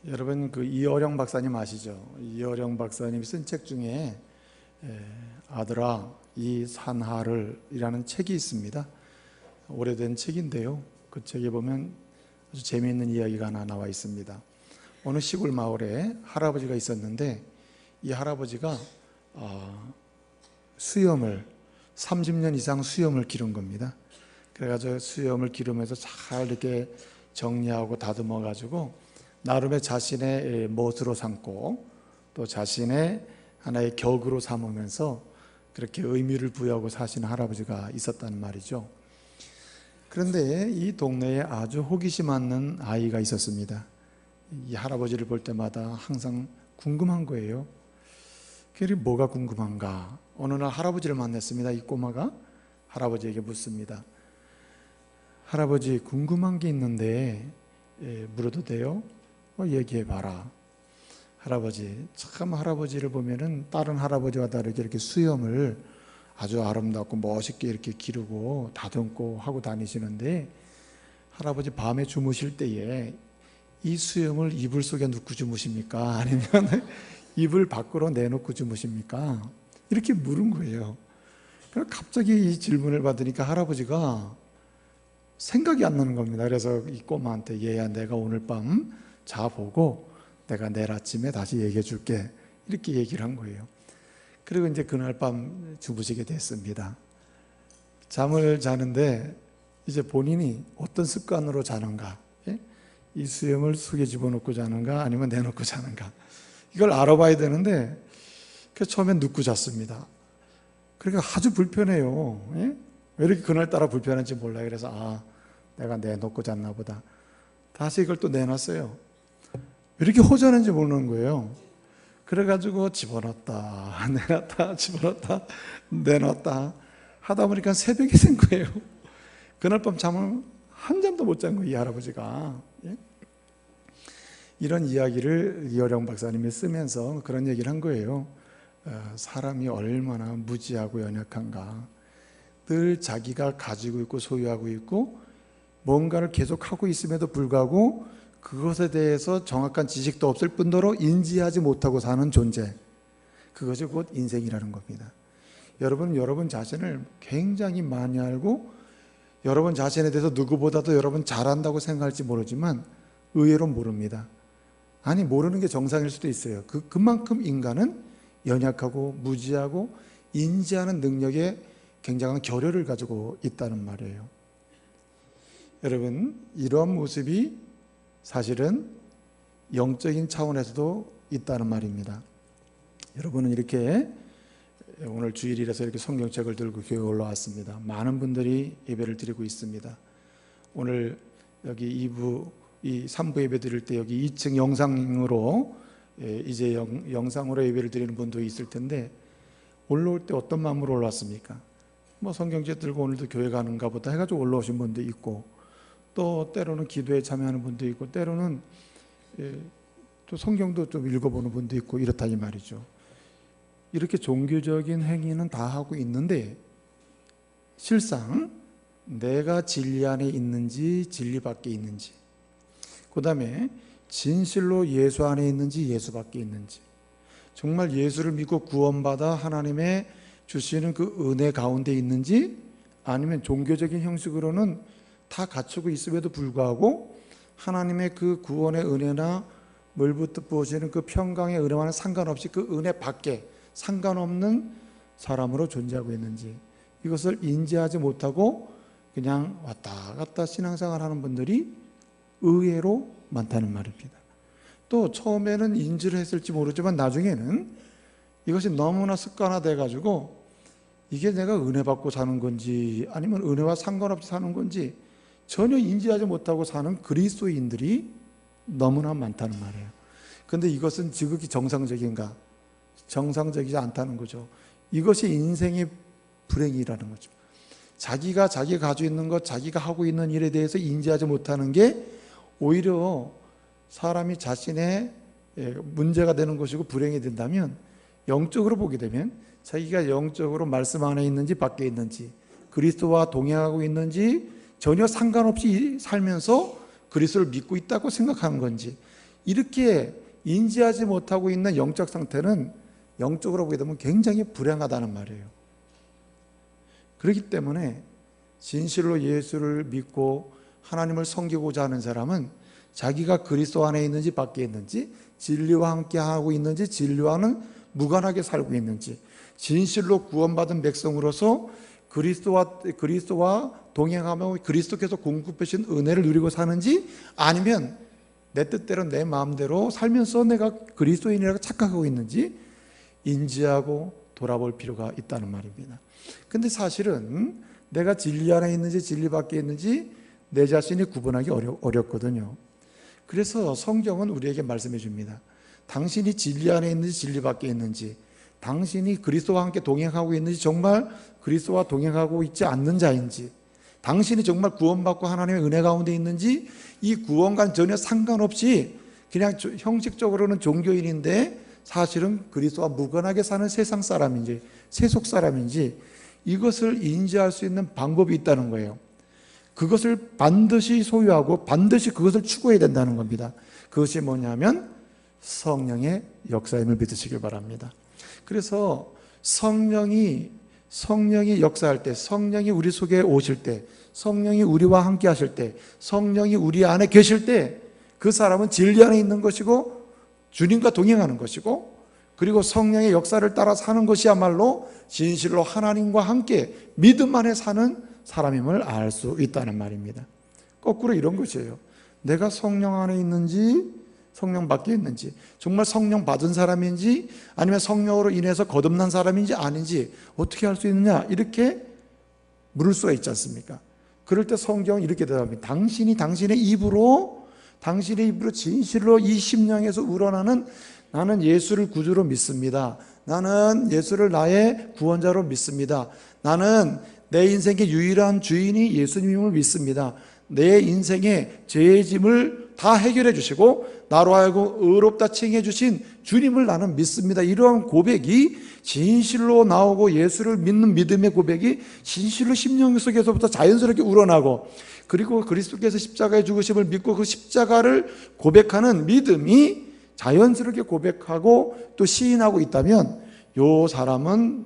여러분 그 이어령 박사님 아시죠? 이어령 박사님이 쓴 책 중에 아들아 이 산하를 이라는 책이 있습니다. 오래된 책인데요. 그 책에 보면 아주 재미있는 이야기가 하나 나와 있습니다. 어느 시골 마을에 할아버지가 있었는데 이 할아버지가 수염을 30년 이상 수염을 기른 겁니다. 그래가지고 수염을 기르면서 잘 이렇게 정리하고 다듬어 가지고 나름의 자신의 멋으로 삼고 또 자신의 하나의 격으로 삼으면서 그렇게 의미를 부여하고 사시는 할아버지가 있었다는 말이죠. 그런데 이 동네에 아주 호기심 많은 아이가 있었습니다. 이 할아버지를 볼 때마다 항상 궁금한 거예요. 그게 뭐가 궁금한가? 어느 날 할아버지를 만났습니다. 이 꼬마가 할아버지에게 묻습니다. 할아버지, 궁금한 게 있는데 물어도 돼요? 얘기해 봐라. 할아버지, 참 할아버지를 보면은 다른 할아버지와 다르게 이렇게 수염을 아주 아름답고 멋있게 이렇게 기르고 다듬고 하고 다니시는데, 할아버지 밤에 주무실 때에 이 수염을 이불 속에 넣고 주무십니까? 아니면 이불 밖으로 내놓고 주무십니까? 이렇게 물은 거예요. 그래서 갑자기 이 질문을 받으니까 할아버지가 생각이 안 나는 겁니다. 그래서 이 꼬마한테 얘야, 내가 오늘 밤 자보고 내가 내일 아침에 다시 얘기해 줄게, 이렇게 얘기를 한 거예요. 그리고 이제 그날 밤 주무시게 됐습니다. 잠을 자는데 이제 본인이 어떤 습관으로 자는가, 이 수염을 속에 집어넣고 자는가 아니면 내놓고 자는가, 이걸 알아봐야 되는데 그래서 처음엔 눕고 잤습니다. 그러니까 아주 불편해요. 왜 이렇게 그날따라 불편한지 몰라요. 그래서 내가 내놓고 잤나 보다. 다시 이걸 또 내놨어요. 왜 이렇게 허전한지 모르는 거예요. 그래가지고 집어넣었다 내놨다 집어넣었다 내놨다 하다 보니까 새벽이 된 거예요. 그날 밤 잠을 한 잠도 못 잔 거예요, 이 할아버지가. 이런 이야기를 이어령 박사님이 쓰면서 그런 얘기를 한 거예요. 사람이 얼마나 무지하고 연약한가. 늘 자기가 가지고 있고 소유하고 있고 뭔가를 계속하고 있음에도 불구하고 그것에 대해서 정확한 지식도 없을 뿐더러 인지하지 못하고 사는 존재, 그것이 곧 인생이라는 겁니다. 여러분 자신을 굉장히 많이 알고 여러분 자신에 대해서 누구보다도 여러분 잘한다고 생각할지 모르지만 의외로 모릅니다. 아니, 모르는 게 정상일 수도 있어요. 그만큼 인간은 연약하고 무지하고 인지하는 능력에 굉장한 결여를 가지고 있다는 말이에요. 여러분, 이러한 모습이 사실은 영적인 차원에서도 있다는 말입니다. 여러분은 이렇게 오늘 주일이라서 이렇게 성경책을 들고 교회에 올라왔습니다. 많은 분들이 예배를 드리고 있습니다. 오늘 여기 3부 예배 드릴 때 여기 2층 영상으로 이제 영상으로 예배를 드리는 분도 있을 텐데, 올라올 때 어떤 마음으로 올라왔습니까? 성경책 들고 오늘도 교회 가는가 보다 해가지고 올라오신 분도 있고, 또 때로는 기도에 참여하는 분도 있고, 때로는 또 성경도 좀 읽어보는 분도 있고, 이렇다 이 말이죠. 이렇게 종교적인 행위는 다 하고 있는데 실상 내가 진리 안에 있는지 진리 밖에 있는지, 그 다음에 진실로 예수 안에 있는지 예수 밖에 있는지, 정말 예수를 믿고 구원받아 하나님의 주시는 그 은혜 가운데 있는지, 아니면 종교적인 형식으로는 다 갖추고 있음에도 불구하고 하나님의 그 구원의 은혜나 물부터 부어지는 그 평강의 은혜와는 상관없이 그 은혜 밖에 상관없는 사람으로 존재하고 있는지, 이것을 인지하지 못하고 그냥 왔다 갔다 신앙생활 하는 분들이 의외로 많다는 말입니다. 또 처음에는 인지를 했을지 모르지만 나중에는 이것이 너무나 습관화돼 가지고 이게 내가 은혜 받고 사는 건지 아니면 은혜와 상관없이 사는 건지 전혀 인지하지 못하고 사는 그리스도인들이 너무나 많다는 말이에요. 그런데 이것은 지극히 정상적인가? 정상적이지 않다는 거죠. 이것이 인생의 불행이라는 거죠. 자기가 가지고 있는 것, 자기가 하고 있는 일에 대해서 인지하지 못하는 게 오히려 사람이 자신의 문제가 되는 것이고 불행이 된다면, 영적으로 보게 되면 자기가 영적으로 말씀 안에 있는지 밖에 있는지, 그리스도와 동행하고 있는지 전혀 상관없이 살면서 그리스도를 믿고 있다고 생각하는 건지, 이렇게 인지하지 못하고 있는 영적 상태는 영적으로 보게 되면 굉장히 불행하다는 말이에요. 그렇기 때문에 진실로 예수를 믿고 하나님을 섬기고자 하는 사람은 자기가 그리스도 안에 있는지 밖에 있는지, 진리와 함께 하고 있는지 진리와는 무관하게 살고 있는지, 진실로 구원받은 백성으로서 그리스도와 동행하며 그리스도께서 공급하신 은혜를 누리고 사는지, 아니면 내 뜻대로 내 마음대로 살면서 내가 그리스도인이라고 착각하고 있는지 인지하고 돌아볼 필요가 있다는 말입니다. 근데 사실은 내가 진리 안에 있는지 진리 밖에 있는지 내 자신이 구분하기 어렵거든요. 그래서 성경은 우리에게 말씀해 줍니다. 당신이 진리 안에 있는지 진리 밖에 있는지, 당신이 그리스도와 함께 동행하고 있는지, 정말 그리스도와 동행하고 있지 않는 자인지, 당신이 정말 구원받고 하나님의 은혜 가운데 있는지, 이 구원과는 전혀 상관없이 그냥 형식적으로는 종교인인데 사실은 그리스도와 무관하게 사는 세상 사람인지 세속 사람인지, 이것을 인지할 수 있는 방법이 있다는 거예요. 그것을 반드시 소유하고 반드시 그것을 추구해야 된다는 겁니다. 그것이 뭐냐면 성령의 역사임을 믿으시길 바랍니다. 그래서 성령이 역사할 때, 성령이 우리 속에 오실 때, 성령이 우리와 함께 하실 때, 성령이 우리 안에 계실 때 그 사람은 진리 안에 있는 것이고 주님과 동행하는 것이고, 그리고 성령의 역사를 따라 사는 것이야말로 진실로 하나님과 함께 믿음 안에 사는 사람임을 알 수 있다는 말입니다. 거꾸로 이런 것이에요. 내가 성령 안에 있는지 성령 밖에 있는지, 정말 성령 받은 사람인지 아니면 성령으로 인해서 거듭난 사람인지 아닌지 어떻게 할 수 있느냐, 이렇게 물을 수가 있지 않습니까? 그럴 때 성경은 이렇게 대답합니다. 당신의 입으로 진실로 이 심령에서 우러나는 나는 예수를 구주로 믿습니다, 나는 예수를 나의 구원자로 믿습니다, 나는 내 인생의 유일한 주인이 예수님을 믿습니다, 내 인생의 죄의 짐을 다 해결해 주시고 나로 하여금 의롭다 칭해 주신 주님을 나는 믿습니다, 이러한 고백이 진실로 나오고 예수를 믿는 믿음의 고백이 진실로 심령 속에서부터 자연스럽게 우러나고, 그리고 그리스도께서 십자가의 죽으심을 믿고 그 십자가를 고백하는 믿음이 자연스럽게 고백하고 또 시인하고 있다면, 이 사람은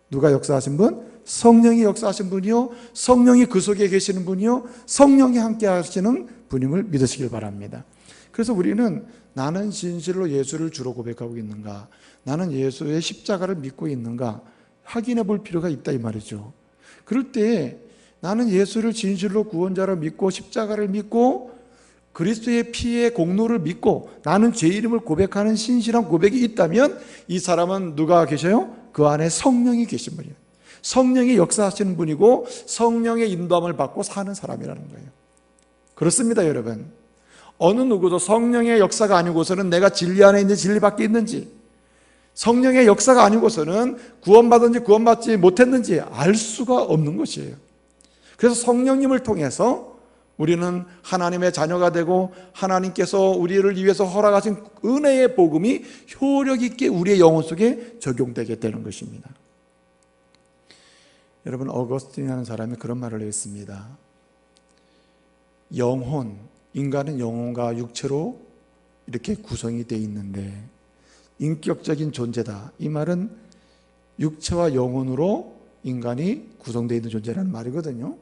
누가 역사하신 분? 성령이 역사하신 분이요, 성령이 그 속에 계시는 분이요, 성령이 함께 하시는 분임을 믿으시길 바랍니다. 그래서 우리는 나는 진실로 예수를 주로 고백하고 있는가, 나는 예수의 십자가를 믿고 있는가 확인해 볼 필요가 있다 이 말이죠. 그럴 때 나는 예수를 진실로 구원자로 믿고 십자가를 믿고 그리스도의 피의 공로를 믿고 나는 죄 이름을 고백하는 신실한 고백이 있다면, 이 사람은 누가 계셔요? 그 안에 성령이 계신 분이에요. 성령이 역사하시는 분이고 성령의 인도함을 받고 사는 사람이라는 거예요. 그렇습니다, 여러분. 어느 누구도 성령의 역사가 아니고서는 내가 진리 안에 있는지 진리 밖에 있는지, 성령의 역사가 아니고서는 구원받은지 구원받지 못했는지 알 수가 없는 것이에요. 그래서 성령님을 통해서 우리는 하나님의 자녀가 되고 하나님께서 우리를 위해서 허락하신 은혜의 복음이 효력 있게 우리의 영혼 속에 적용되게 되는 것입니다. 여러분, 어거스틴이라는 사람이 그런 말을 했습니다. 영혼, 인간은 영혼과 육체로 이렇게 구성이 되어 있는데 인격적인 존재다. 이 말은 육체와 영혼으로 인간이 구성되어 있는 존재라는 말이거든요.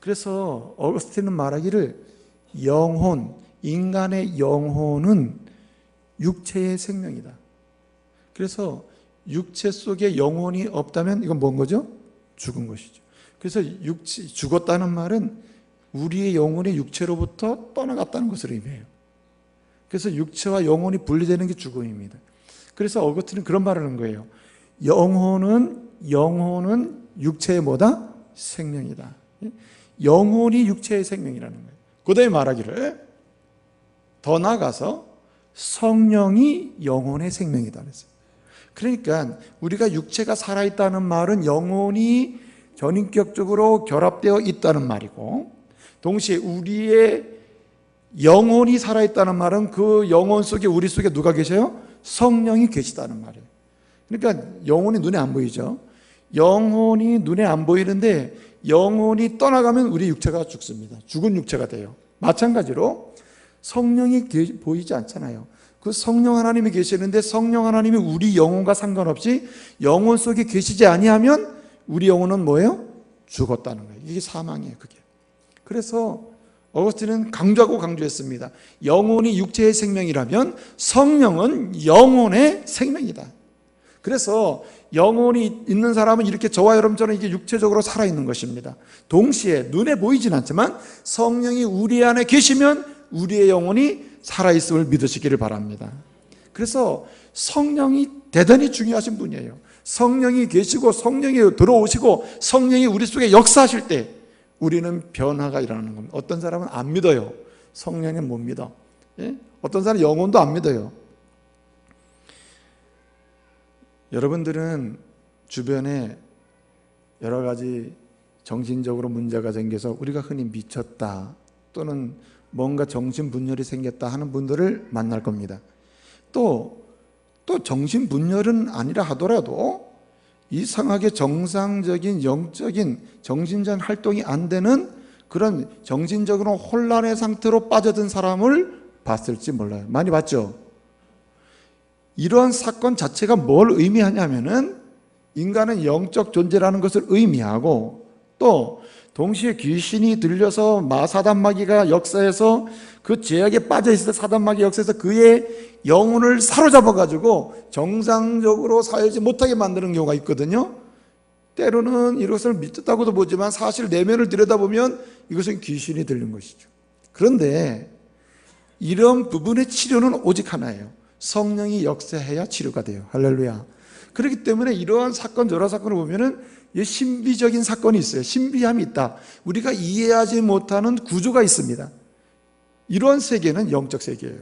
그래서 어거스틴은 말하기를 영혼, 인간의 영혼은 육체의 생명이다. 그래서 육체 속에 영혼이 없다면 이건 뭔 거죠? 죽은 것이죠. 그래서 죽었다는 말은 우리의 영혼이 육체로부터 떠나갔다는 것을 의미해요. 그래서 육체와 영혼이 분리되는 게 죽음입니다. 그래서 어거스틴은 그런 말을 하는 거예요. 영혼은 육체의 뭐다? 생명이다. 영혼이 육체의 생명이라는 거예요. 그 다음에 말하기를 더 나아가서 성령이 영혼의 생명이다 그랬어요. 그러니까 우리가 육체가 살아있다는 말은 영혼이 전인격적으로 결합되어 있다는 말이고, 동시에 우리의 영혼이 살아있다는 말은 그 영혼 속에, 우리 속에 누가 계셔요? 성령이 계시다는 말이에요. 그러니까 영혼이 눈에 안 보이죠. 영혼이 눈에 안 보이는데 영혼이 떠나가면 우리 육체가 죽습니다. 죽은 육체가 돼요. 마찬가지로 성령이 보이지 않잖아요. 그 성령 하나님이 계시는데 성령 하나님이 우리 영혼과 상관없이 영혼 속에 계시지 아니하면 우리 영혼은 뭐예요? 죽었다는 거예요. 이게 사망이에요. 그게. 그래서 어거스틴은 강조하고 강조했습니다. 영혼이 육체의 생명이라면 성령은 영혼의 생명이다. 그래서 영혼이 있는 사람은 이렇게 저와 여러분처럼 이게 육체적으로 살아있는 것입니다. 동시에 눈에 보이진 않지만 성령이 우리 안에 계시면 우리의 영혼이 살아있음을 믿으시기를 바랍니다. 그래서 성령이 대단히 중요하신 분이에요. 성령이 계시고 성령이 들어오시고 성령이 우리 속에 역사하실 때 우리는 변화가 일어나는 겁니다. 어떤 사람은 안 믿어요. 성령은 못 믿어. 예? 어떤 사람은 영혼도 안 믿어요. 여러분들은 주변에 여러 가지 정신적으로 문제가 생겨서 우리가 흔히 미쳤다 또는 뭔가 정신분열이 생겼다 하는 분들을 만날 겁니다. 또 정신분열은 아니라 하더라도 이상하게 정상적인 영적인 정신적 활동이 안 되는 그런 정신적으로 혼란의 상태로 빠져든 사람을 봤을지 몰라요. 많이 봤죠? 이러한 사건 자체가 뭘 의미하냐면은 인간은 영적 존재라는 것을 의미하고 또 동시에 귀신이 들려서 사단마귀가 역사해서 그 죄악에 빠져있을 때 사단마귀 역사에서 그의 영혼을 사로잡아가지고 정상적으로 살지 못하게 만드는 경우가 있거든요. 때로는 이것을 믿었다고도 보지만 사실 내면을 들여다보면 이것은 귀신이 들린 것이죠. 그런데 이런 부분의 치료는 오직 하나예요. 성령이 역사해야 치료가 돼요. 할렐루야. 그렇기 때문에 이러한 사건 저러한 사건을 보면은 신비적인 사건이 있어요. 신비함이 있다. 우리가 이해하지 못하는 구조가 있습니다. 이런 세계는 영적 세계예요.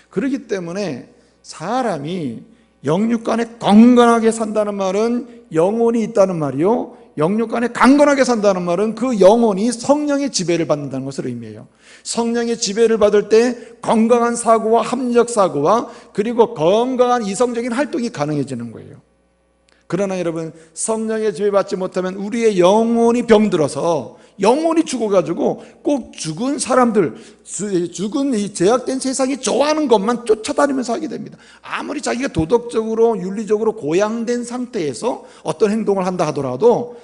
그렇기 때문에 사람이 영육간에 건강하게 산다는 말은 영혼이 있다는 말이요, 영육간에 강건하게 산다는 말은 그 영혼이 성령의 지배를 받는다는 것을 의미해요. 성령의 지배를 받을 때 건강한 사고와 합리적 사고와 그리고 건강한 이성적인 활동이 가능해지는 거예요. 그러나 여러분, 성령의 지배받지 못하면 우리의 영혼이 병들어서 영혼이 죽어가지고 꼭 죽은 사람들, 죽은 이 제약된 세상이 좋아하는 것만 쫓아다니면서 하게 됩니다. 아무리 자기가 도덕적으로 윤리적으로 고양된 상태에서 어떤 행동을 한다 하더라도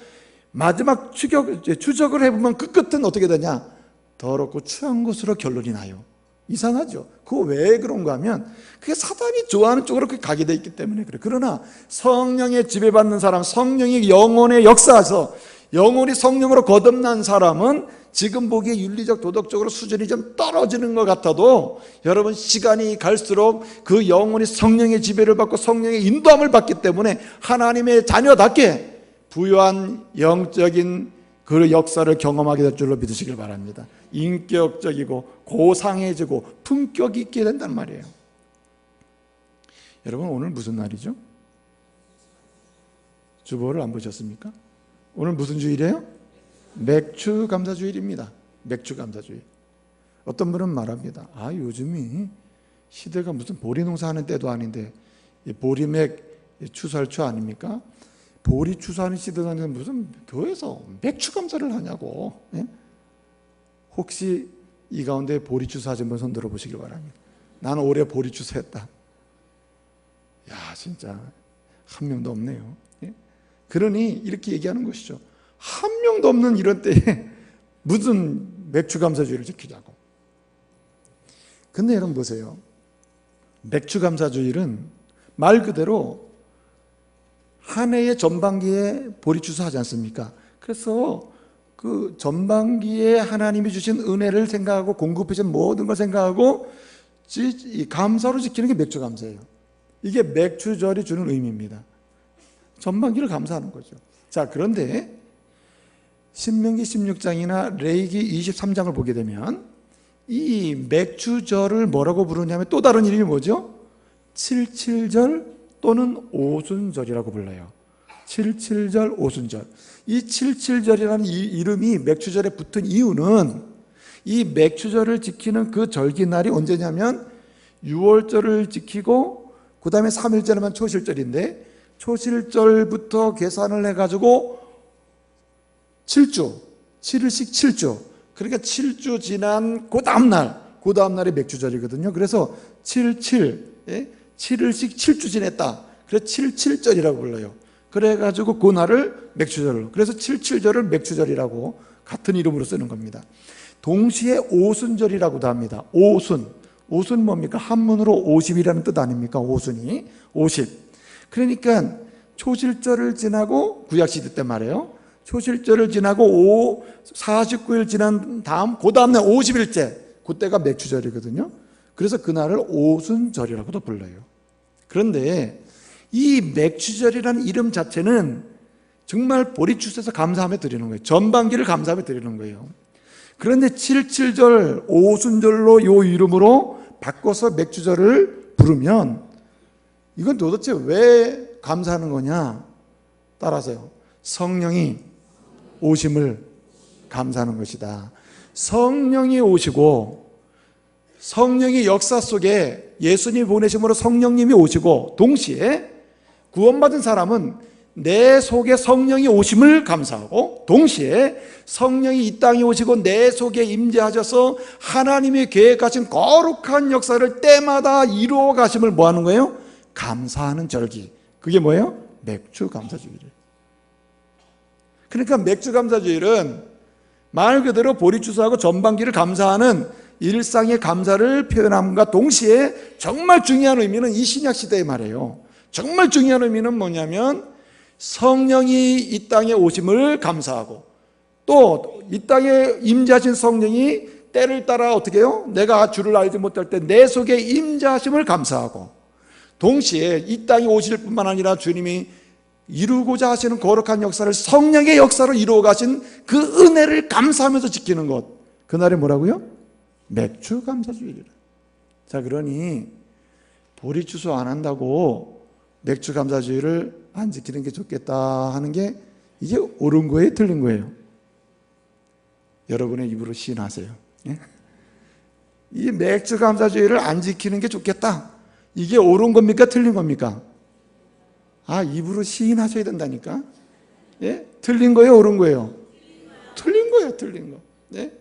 마지막 추적을 해보면 그 끝은 어떻게 되냐? 더럽고 추한 것으로 결론이 나요. 이상하죠? 그거 왜 그런가 하면 그게 사단이 좋아하는 쪽으로 그렇게 가게 돼 있기 때문에 그래요. 그러나 성령의 지배받는 사람, 성령이 영혼에 역사해서 영혼이 성령으로 거듭난 사람은 지금 보기에 윤리적 도덕적으로 수준이 좀 떨어지는 것 같아도 여러분, 시간이 갈수록 그 영혼이 성령의 지배를 받고 성령의 인도함을 받기 때문에 하나님의 자녀답게 부유한 영적인 그 역사를 경험하게 될 줄로 믿으시길 바랍니다. 인격적이고 고상해지고 품격이 있게 된단 말이에요. 여러분, 오늘 무슨 날이죠? 주보를 안 보셨습니까? 오늘 무슨 주일이에요? 맥주 감사주일입니다. 맥주 감사주일. 어떤 분은 말합니다. 요즘이 시대가 무슨 보리 농사하는 때도 아닌데 보리맥 추수할 아닙니까? 보리 추수하는 시대가 아니라 무슨 교회에서 맥주 감사를 하냐고. 예? 혹시 이 가운데 보리 추수하신 분 손 들어보시길 바랍니다. 나는 올해 보리 추수했다. 야, 진짜 한 명도 없네요. 예? 그러니 이렇게 얘기하는 것이죠. 한 명도 없는 이런 때에 무슨 맥주 감사주의를 지키자고. 근데 여러분 보세요. 맥주 감사주일은 말 그대로 한 해의 전반기에 보리 추수하지 않습니까? 그래서 그 전반기에 하나님이 주신 은혜를 생각하고 공급해 준 모든 걸 생각하고 감사로 지키는 게 맥주 감사예요. 이게 맥주절이 주는 의미입니다. 전반기를 감사하는 거죠. 자, 그런데 신명기 16장이나 레위기 23장을 보게 되면 이 맥주절을 뭐라고 부르냐면 또 다른 이름이 뭐죠? 칠칠절 또는 오순절이라고 불러요. 칠칠절, 오순절. 이 칠칠절이라는 이 이름이 맥주절에 붙은 이유는 이 맥주절을 지키는 그 절기날이 언제냐면 6월절을 지키고 그 다음에 3일절이면 초실절인데 초실절부터 계산을 해가지고 7주, 7일씩 7주, 그러니까 7주 지난 그 다음날이 맥주절이거든요. 그래서 77, 7일씩 7주 지냈다. 그래서 77절이라고 불러요. 그래가지고 그 날을 맥주절로, 그래서 77절을 맥주절이라고 같은 이름으로 쓰는 겁니다. 동시에 오순절이라고도 합니다. 오순 뭡니까? 한문으로 50이라는 뜻 아닙니까? 오순이 50. 그러니까 초실절을 지나고, 구약시대 때 말이에요, 초실절을 지나고 49일 지난 다음 그 다음날 50일째, 그때가 맥주절이거든요. 그래서 그날을 오순절이라고도 불러요. 그런데 이 맥주절이라는 이름 자체는 정말 보리추수에서 감사하며 드리는 거예요. 전반기를 감사하며 드리는 거예요. 그런데 77절, 오순절로 요 이름으로 바꿔서 맥주절을 부르면 이건 도대체 왜 감사하는 거냐? 따라서요. 성령이 오심을 감사하는 것이다. 성령이 오시고, 성령의 역사 속에 예수님이 보내심으로 성령님이 오시고, 동시에 구원받은 사람은 내 속에 성령이 오심을 감사하고, 동시에 성령이 이 땅에 오시고 내 속에 임재하셔서 하나님이 계획하신 거룩한 역사를 때마다 이루어 가심을 뭐 하는 거예요? 감사하는 절기. 그게 뭐예요? 맥주 감사주일이에요. 그러니까 맥주 감사주일은 말 그대로 보리추수하고 전반기를 감사하는 일상의 감사를 표현함과 동시에 정말 중요한 의미는 이 신약 시대의 말이에요. 정말 중요한 의미는 뭐냐면 성령이 이 땅에 오심을 감사하고, 또 이 땅에 임재하신 성령이 때를 따라 어떻게 해요? 내가 주를 알지 못할 때 내 속에 임재하심을 감사하고, 동시에 이 땅에 오실 뿐만 아니라 주님이 이루고자 하시는 거룩한 역사를 성령의 역사로 이루어 가신 그 은혜를 감사하면서 지키는 것, 그날이 뭐라고요? 맥주 감사주일이라. 자, 그러니 보리추수 안 한다고 맥주 감사주일을 안 지키는 게 좋겠다 하는 게 이게 옳은 거예요, 틀린 거예요? 여러분의 입으로 시인하세요. 예? 이 맥주 감사주일을 안 지키는 게 좋겠다, 이게 옳은 겁니까, 틀린 겁니까? 입으로 시인하셔야 된다니까. 예? 틀린 거예요, 옳은 거예요? 틀린 거예요, 틀린 거. 예?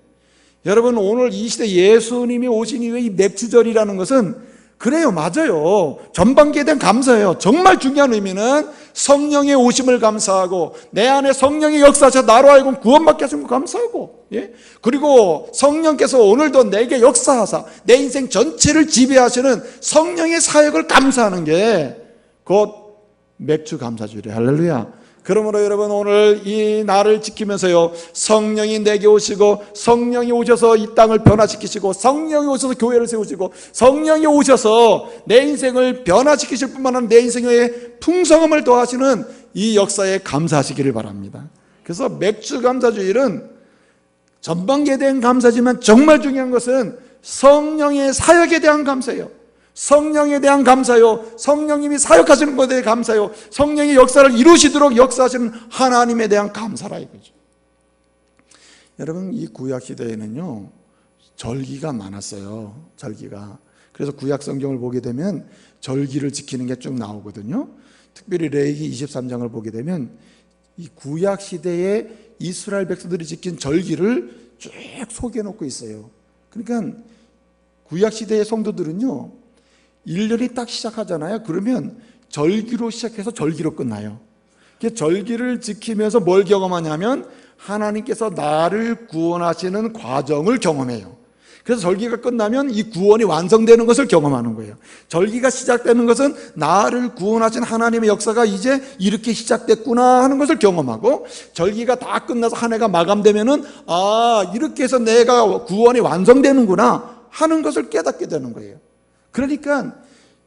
여러분, 오늘 이 시대 예수님이 오신 이후에 이 맥주절이라는 것은, 그래요, 맞아요, 전반기에 대한 감사예요. 정말 중요한 의미는 성령의 오심을 감사하고, 내 안에 성령의 역사하셔서 나로 하여금 구원받게 하신 거 감사하고, 예? 그리고 성령께서 오늘도 내게 역사하사 내 인생 전체를 지배하시는 성령의 사역을 감사하는 게 곧 맥주 감사주일이에요. 할렐루야. 그러므로 여러분, 오늘 이 날을 지키면서요, 성령이 내게 오시고, 성령이 오셔서 이 땅을 변화시키시고, 성령이 오셔서 교회를 세우시고, 성령이 오셔서 내 인생을 변화시키실 뿐만 아니라 내 인생의 풍성함을 더하시는 이 역사에 감사하시기를 바랍니다. 그래서 맥주 감사주일은 전반기에 대한 감사지만 정말 중요한 것은 성령의 사역에 대한 감사예요. 성령에 대한 감사요, 성령님이 사역하시는 것에 대해 감사요, 성령의 역사를 이루시도록 역사하시는 하나님에 대한 감사라 이거죠. 여러분, 이 구약 시대에는요, 절기가 많았어요. 절기가. 그래서 구약 성경을 보게 되면 절기를 지키는 게 쭉 나오거든요. 특별히 레위기 23장을 보게 되면 이 구약 시대에 이스라엘 백성들이 지킨 절기를 쭉 소개해 놓고 있어요. 그러니까 구약 시대의 성도들은요, 1년이 딱 시작하잖아요. 그러면 절기로 시작해서 절기로 끝나요. 절기를 지키면서 뭘 경험하냐면 하나님께서 나를 구원하시는 과정을 경험해요. 그래서 절기가 끝나면 이 구원이 완성되는 것을 경험하는 거예요. 절기가 시작되는 것은 나를 구원하신 하나님의 역사가 이제 이렇게 시작됐구나 하는 것을 경험하고, 절기가 다 끝나서 한 해가 마감되면은 이렇게 해서 내가 구원이 완성되는구나 하는 것을 깨닫게 되는 거예요. 그러니까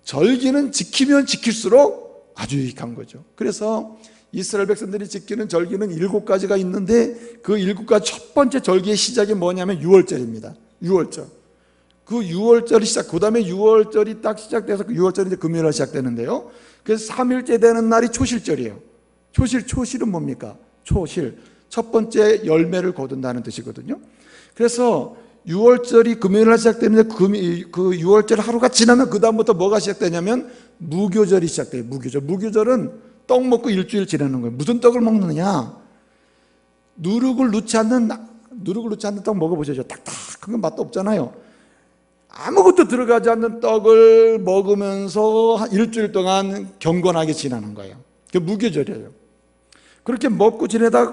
절기는 지키면 지킬수록 아주 유익한 거죠. 그래서 이스라엘 백성들이 지키는 절기는 7가지가 있는데, 그 7가지 첫 번째 절기의 시작이 뭐냐면 6월절입니다. 6월절. 그 6월절이 시작, 그 다음에 6월절이 딱 시작돼서, 그 6월절이 이제 금요일에 시작되는데요. 그래서 3일째 되는 날이 초실절이에요. 초실은 뭡니까? 초실. 첫 번째 열매를 거둔다는 뜻이거든요. 그래서 6월절이 금요일날 시작되는데, 그 6월절 하루가 지나면 그 다음부터 뭐가 시작되냐면 무교절이 시작돼요. 무교절은 떡 먹고 일주일 지내는 거예요. 무슨 떡을 먹느냐? 누룩을 넣지 않는 누룩을 넣지 않는 떡 먹어보셔죠. 딱딱한 건 맛도 없잖아요. 아무것도 들어가지 않는 떡을 먹으면서 한 일주일 동안 경건하게 지나는 거예요. 그게 무교절이에요. 그렇게 먹고 지내다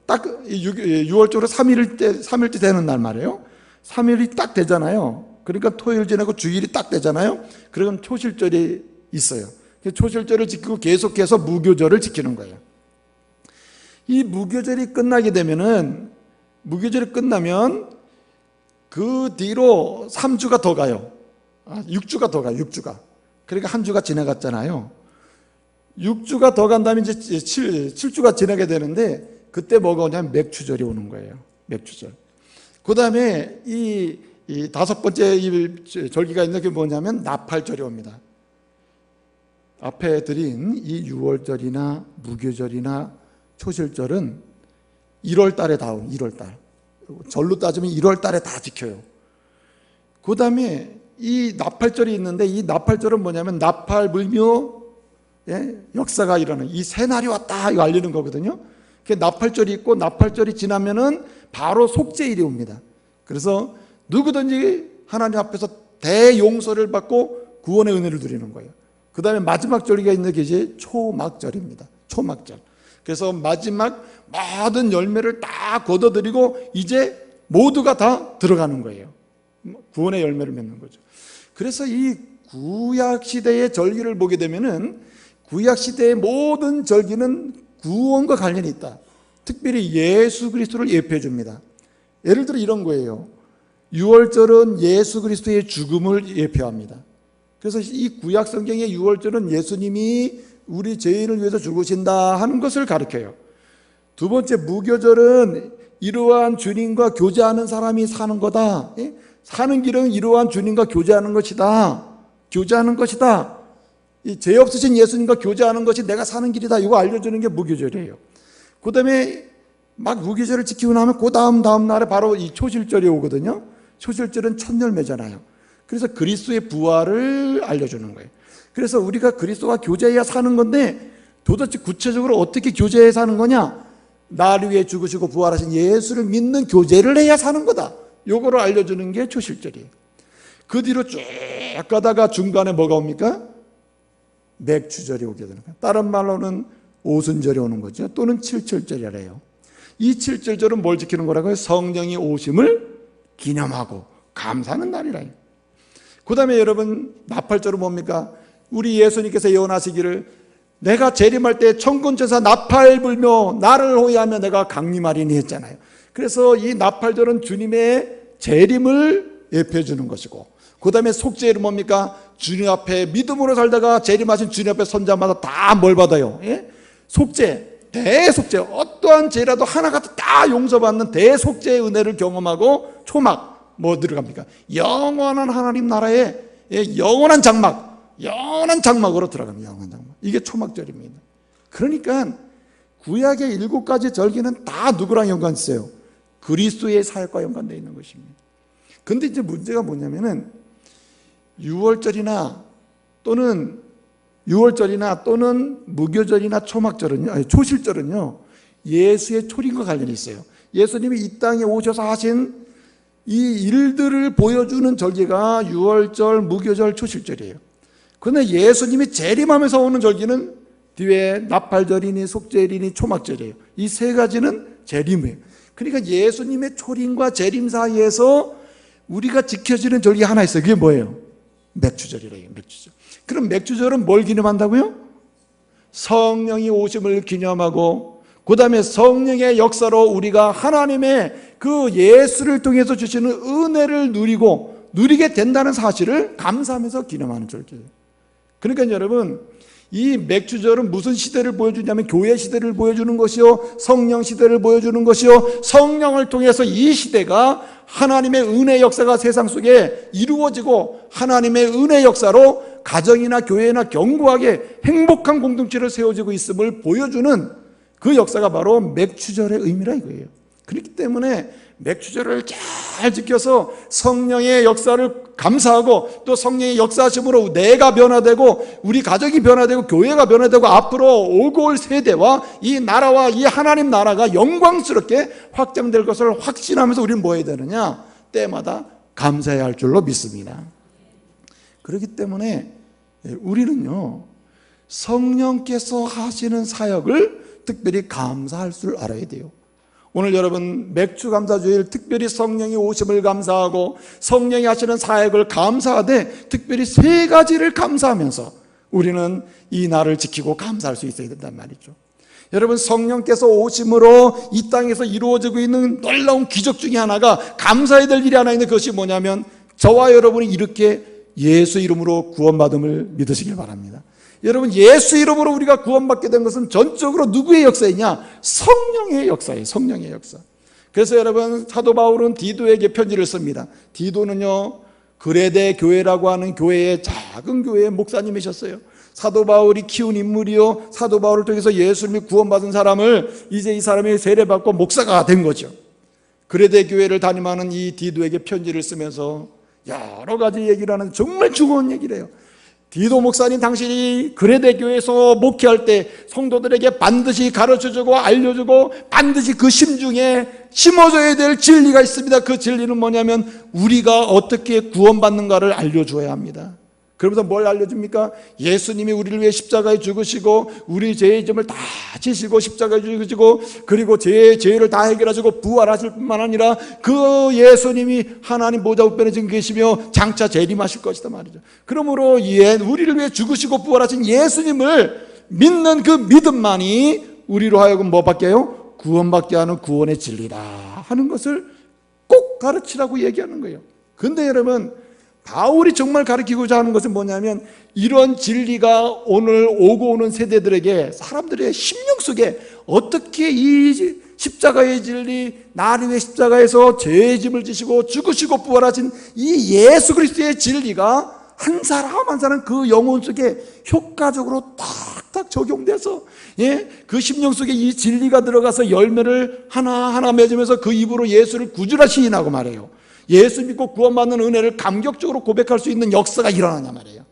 딱 6월절로 3일째 되는 날 말이에요. 3일이 딱 되잖아요. 그러니까 토요일 지나고 주일이 딱 되잖아요. 그러면 초실절이 있어요. 초실절을 지키고 계속해서 무교절을 지키는 거예요. 이 무교절이 끝나게 되면은, 무교절이 끝나면 그 뒤로 3주가 더 가요. 6주가 더 가요. 6주가. 그러니까 한 주가 지나갔잖아요. 6주가 더 간 다음에 이제 7주가 지나게 되는데, 그때 뭐가 오냐면 맥추절이 오는 거예요. 맥추절. 그 다음에 이 5번째 이 절기가 있는 게 뭐냐면 나팔절이 옵니다. 앞에 드린 이 6월절이나 무교절이나 초실절은 1월 달에 다 온 1월 달. 절로 따지면 1월 달에 다 지켜요. 그 다음에 이 나팔절이 있는데, 이 나팔절은 뭐냐면 나팔 불며 역사가 일어나는, 이 새날이 왔다 이거 알리는 거거든요. 나팔절이 있고, 나팔절이 지나면은 바로 속죄일이 옵니다. 그래서 누구든지 하나님 앞에서 대용서를 받고 구원의 은혜를 누리는 거예요. 그 다음에 마지막 절기가 있는 게 이제 초막절입니다. 초막절. 그래서 마지막 모든 열매를 다 거둬들이고 이제 모두가 다 들어가는 거예요. 구원의 열매를 맺는 거죠. 그래서 이 구약시대의 절기를 보게 되면은, 구약시대의 모든 절기는 구원과 관련이 있다. 특별히 예수 그리스도를 예표해 줍니다. 예를 들어 이런 거예요. 6월절은 예수 그리스도의 죽음을 예표합니다. 그래서 이 구약 성경의 6월절은 예수님이 우리 죄인을 위해서 죽으신다 하는 것을 가르쳐요. 두 번째, 무교절은 이러한 주님과 교제하는 사람이 사는 거다. 사는 길은 이러한 주님과 교제하는 것이다. 교제하는 것이다. 이 죄 없으신 예수님과 교제하는 것이 내가 사는 길이다. 이거 알려주는 게 무교절이에요. 그 다음에 막 무교절을 지키고 나면 그 다음 날에 바로 이 초실절이 오거든요. 초실절은 첫 열매잖아요. 그래서 그리스도의 부활을 알려주는 거예요. 그래서 우리가 그리스도와 교제해야 사는 건데, 도대체 구체적으로 어떻게 교제해 사는 거냐? 나를 위해 죽으시고 부활하신 예수를 믿는 교제를 해야 사는 거다. 요거를 알려주는 게 초실절이에요. 그 뒤로 쭉 가다가 중간에 뭐가 옵니까? 맥추절이 오게 되는 거예요. 다른 말로는 오순절이 오는 거죠. 또는 칠칠절이래요. 이 칠칠절은 뭘 지키는 거라고요? 성령이 오심을 기념하고 감사하는 날이라요. 그 다음에 여러분, 나팔절은 뭡니까? 우리 예수님께서 예언하시기를, 내가 재림할 때 천군천사 나팔 불며 나를 호위하며 내가 강림하리니 했잖아요. 그래서 이 나팔절은 주님의 재림을 예표해 주는 것이고, 그 다음에 속죄일은 뭡니까? 주님 앞에 믿음으로 살다가 재림하신 주님 앞에 선자마다 다 뭘 받아요? 속죄, 대속죄. 어떠한 죄라도 하나같이 다 용서받는 대속죄의 은혜를 경험하고, 초막, 뭐 들어갑니까? 영원한 하나님 나라에 영원한 장막으로 들어갑니다. 영원한 장막. 이게 초막절입니다. 그러니까 구약의 7가지 절기는 다 누구랑 연관이 있어요? 그리스도의 사역과 연관되어 있는 것입니다. 근데 이제 문제가 뭐냐면은 6월절이나 또는 무교절이나 초실절은요, 예수의 초림과 관련이 있어요. 예수님이 이 땅에 오셔서 하신 이 일들을 보여주는 절기가 6월절, 무교절, 초실절이에요. 그런데 예수님이 재림하면서 오는 절기는 뒤에 나팔절이니 속죄일이니 초막절이에요. 이 세 가지는 재림이에요. 그러니까 예수님의 초림과 재림 사이에서 우리가 지켜지는 절기 하나 있어요. 그게 뭐예요? 맥추절이래요. 맥추절. 그럼 맥추절은 뭘 기념한다고요? 성령이 오심을 기념하고, 그 다음에 성령의 역사로 우리가 하나님의 그 예수를 통해서 주시는 은혜를 누리게 된다는 사실을 감사하면서 기념하는 절기예요. 그러니까 여러분, 이 맥추절은 무슨 시대를 보여주냐면 교회 시대를 보여주는 것이요, 성령 시대를 보여주는 것이요, 성령을 통해서 이 시대가 하나님의 은혜 역사가 세상 속에 이루어지고 하나님의 은혜 역사로 가정이나 교회나 견고하게 행복한 공동체를 세워지고 있음을 보여주는 그 역사가 바로 맥추절의 의미라 이거예요. 그렇기 때문에 맥주절을 잘 지켜서 성령의 역사를 감사하고 또 성령의 역사하심으로 내가 변화되고 우리 가족이 변화되고 교회가 변화되고 앞으로 오고 올 세대와 이 나라와 이 하나님 나라가 영광스럽게 확장될 것을 확신하면서 우리는 뭐 해야 되느냐? 때마다 감사해야 할 줄로 믿습니다. 그렇기 때문에 우리는요, 성령께서 하시는 사역을 특별히 감사할 줄 알아야 돼요. 오늘 여러분 맥주 감사주일 특별히 성령이 오심을 감사하고 성령이 하시는 사역을 감사하되 특별히 세 가지를 감사하면서 우리는 이 날을 지키고 감사할 수 있어야 된단 말이죠. 여러분, 성령께서 오심으로 이 땅에서 이루어지고 있는 놀라운 기적 중에 하나가 감사해야 될 일이 하나 있는 것이 뭐냐면 저와 여러분이 이렇게 예수 이름으로 구원받음을 믿으시길 바랍니다. 여러분, 예수 이름으로 우리가 구원받게 된 것은 전적으로 누구의 역사이냐? 성령의 역사예요. 성령의 역사. 그래서 여러분, 사도 바울은 디도에게 편지를 씁니다. 디도는요, 그레데 교회라고 하는 교회의 작은 교회의 목사님이셨어요. 사도 바울이 키운 인물이요, 사도 바울을 통해서 예수님이 구원받은 사람을 이제 이 사람이 세례받고 목사가 된 거죠. 그레데 교회를 담임하는 이 디도에게 편지를 쓰면서 여러 가지 얘기를 하는 정말 중요한 얘기를 해요. 디도 목사님, 당신이 그레데 교회에서 목회할 때 성도들에게 반드시 가르쳐주고 알려주고 반드시 그 심중에 심어줘야 될 진리가 있습니다. 그 진리는 뭐냐면 우리가 어떻게 구원받는가를 알려줘야 합니다. 그러면서 뭘 알려줍니까? 예수님이 우리를 위해 십자가에 죽으시고 우리 죄의 짐을 다 지시고 십자가에 죽으시고 그리고 죄를 다 해결하시고 부활하실 뿐만 아니라 그 예수님이 하나님 보좌 우편에 지금 계시며 장차 재림하실 것이다 말이죠. 그러므로 우리를 위해 죽으시고 부활하신 예수님을 믿는 그 믿음만이 우리로 하여금 뭐 받게 해요? 구원받게 하는 구원의 진리다 하는 것을 꼭 가르치라고 얘기하는 거예요. 근데 여러분, 바울이 정말 가르치고자 하는 것은 뭐냐면 이런 진리가 오늘 오고 오는 세대들에게 사람들의 심령 속에 어떻게 이 십자가의 진리, 나를 위해 십자가에서 죄의 짐을 지시고 죽으시고 부활하신 이 예수 그리스도의 진리가 한 사람 한 사람 그 영혼 속에 효과적으로 탁탁 적용돼서 그 심령 속에 이 진리가 들어가서 열매를 하나하나 맺으면서 그 입으로 예수를 구주라 시인하고 말해요. 예수 믿고 구원받는 은혜를 감격적으로 고백할 수 있는 역사가 일어나냐 말이에요.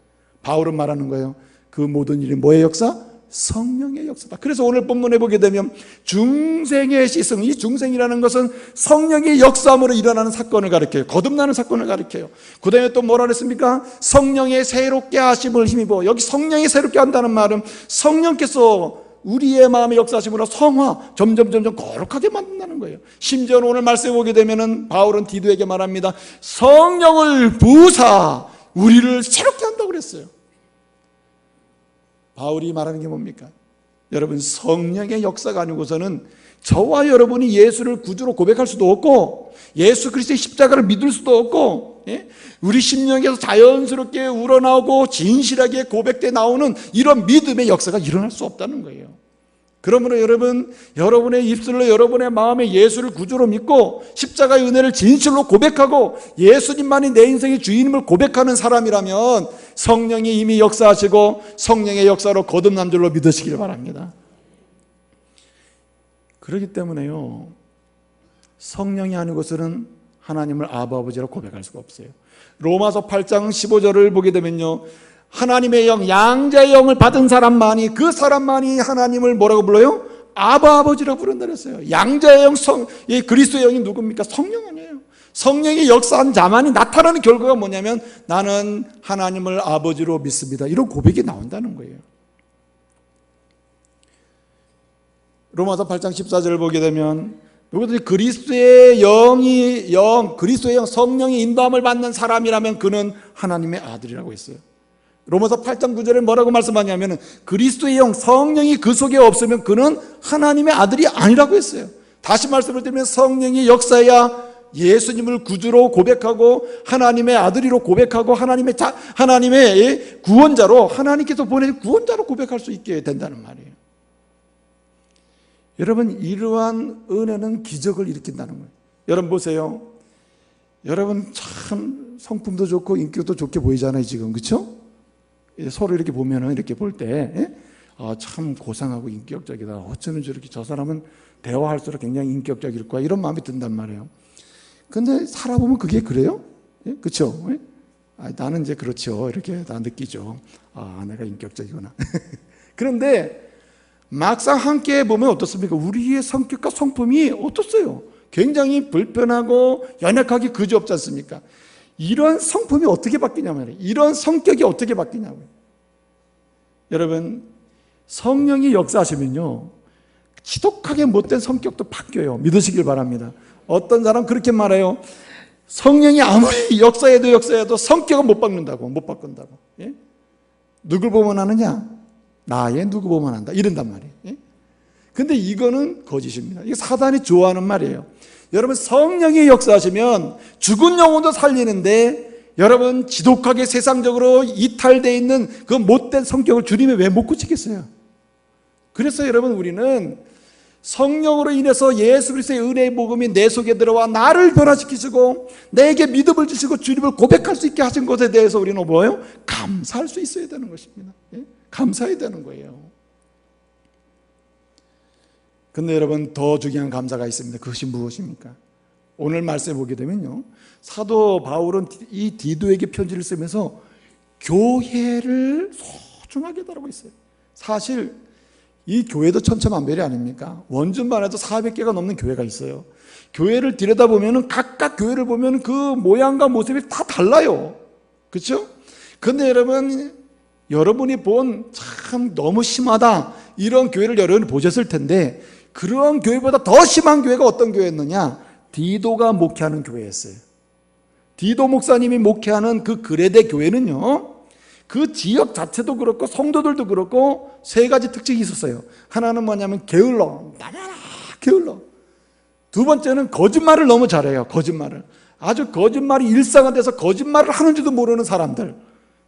바울은 말하는 거예요. 그 모든 일이 뭐의 역사? 성령의 역사다. 그래서 오늘 본문에 보게 되면 중생의 시승, 이 중생이라는 것은 성령의 역사함으로 일어나는 사건을 가리켜요. 거듭나는 사건을 가리켜요. 그 다음에 또 뭐라 그랬습니까? 성령의 새롭게 하심을 힘입어. 여기 성령이 새롭게 한다는 말은 성령께서 우리의 마음의 역사하심으로 성화, 점점 거룩하게 만든다는 거예요. 심지어 오늘 말씀에 보게 되면은 바울은 디도에게 말합니다. 성령을 부으사 우리를 새롭게 한다고 그랬어요. 바울이 말하는 게 뭡니까? 여러분, 성령의 역사가 아니고서는 저와 여러분이 예수를 구주로 고백할 수도 없고 예수 그리스도의 십자가를 믿을 수도 없고 우리 심령에서 자연스럽게 우러나오고 진실하게 고백돼 나오는 이런 믿음의 역사가 일어날 수 없다는 거예요. 그러므로 여러분, 여러분의 입술로 여러분의 마음에 예수를 구주로 믿고 십자가의 은혜를 진실로 고백하고 예수님만이 내 인생의 주인임을 고백하는 사람이라면 성령이 이미 역사하시고 성령의 역사로 거듭난 줄로 믿으시길 바랍니다. 그렇기 때문에요, 성령이 아니고서는 하나님을 아버지로 고백할 수가 없어요. 로마서 8장 15절을 보게 되면요, 하나님의 영, 양자의 영을 받은 사람만이, 그 사람만이 하나님을 뭐라고 불러요? 아버지라고 부른다 그랬어요. 양자의 영, 이 그리스도의 영이 누굽니까? 성령 아니에요. 성령이 역사한 자만이 나타나는 결과가 뭐냐면 나는 하나님을 아버지로 믿습니다, 이런 고백이 나온다는 거예요. 로마서 8장 14절을 보게 되면 누구든지 그리스도의 그리스도의 영, 성령이 인도함을 받는 사람이라면 그는 하나님의 아들이라고 했어요. 로마서 8장 9절에 뭐라고 말씀하냐면 그리스도의 영, 성령이 그 속에 없으면 그는 하나님의 아들이 아니라고 했어요. 다시 말씀을 드리면 성령이 역사해야 예수님을 구주로 고백하고 하나님의 아들이로 고백하고 하나님의 구원자로, 하나님께서 보내신 구원자로 고백할 수 있게 된다는 말이에요. 여러분, 이러한 은혜는 기적을 일으킨다는 거예요. 여러분 보세요. 여러분 참 성품도 좋고 인격도 좋게 보이잖아요 지금, 그렇죠? 서로 이렇게 보면은, 이렇게 볼 때 참 고상하고 인격적이다. 어쩌면 저렇게 저 사람은 대화할수록 굉장히 인격적일 거야. 이런 마음이 든단 말이에요. 근데 살아보면 그게 그래요? 예? 그렇죠? 예? 나는 이제 그렇죠. 이렇게 다 느끼죠. 내가 인격적이구나. 그런데 막상 함께 보면 어떻습니까? 우리의 성격과 성품이 어떻어요? 굉장히 불편하고 연약하게 그지없지 않습니까? 이런 성품이 어떻게 바뀌냐면, 이런 성격이 어떻게 바뀌냐고요. 여러분, 성령이 역사하시면요, 지독하게 못된 성격도 바뀌어요. 믿으시길 바랍니다. 어떤 사람 그렇게 말해요. 성령이 아무리 역사해도 성격은 못 바꾼다고. 예? 누굴 보면 하느냐? 나의 누구 보면 한다. 이런단 말이에요. 예? 근데 이거는 거짓입니다. 이거 사단이 좋아하는 말이에요. 여러분, 성령이 역사하시면 죽은 영혼도 살리는데, 여러분, 지독하게 세상적으로 이탈되어 있는 그 못된 성격을 주님이 왜 못 고치겠어요? 그래서 여러분, 우리는 성령으로 인해서 예수 그리스도의 은혜의 복음이 내 속에 들어와 나를 변화시키시고 내게 믿음을 주시고 주님을 고백할 수 있게 하신 것에 대해서 우리는 뭐예요? 감사할 수 있어야 되는 것입니다. 예? 감사해야 되는 거예요. 근데 여러분, 더 중요한 감사가 있습니다. 그것이 무엇입니까? 오늘 말씀해 보게 되면요, 사도 바울은 이 디도에게 편지를 쓰면서 교회를 소중하게 다루고 있어요. 사실 이 교회도 천차만별이 아닙니까? 원주만 해도 400개가 넘는 교회가 있어요. 교회를 들여다보면 각각 교회를 보면 그 모양과 모습이 다 달라요. 그렇죠? 근데 여러분이 본 참 너무 심하다, 이런 교회를 여러분이 보셨을 텐데, 그런 교회보다 더 심한 교회가 어떤 교회였느냐? 디도가 목회하는 교회였어요. 디도 목사님이 목회하는 그 그레데 교회는요, 그 지역 자체도 그렇고 성도들도 그렇고 세 가지 특징이 있었어요. 하나는 뭐냐면 게을러. 두 번째는 거짓말을 너무 잘해요. 아주 거짓말이 일상화돼서 거짓말을 하는지도 모르는 사람들,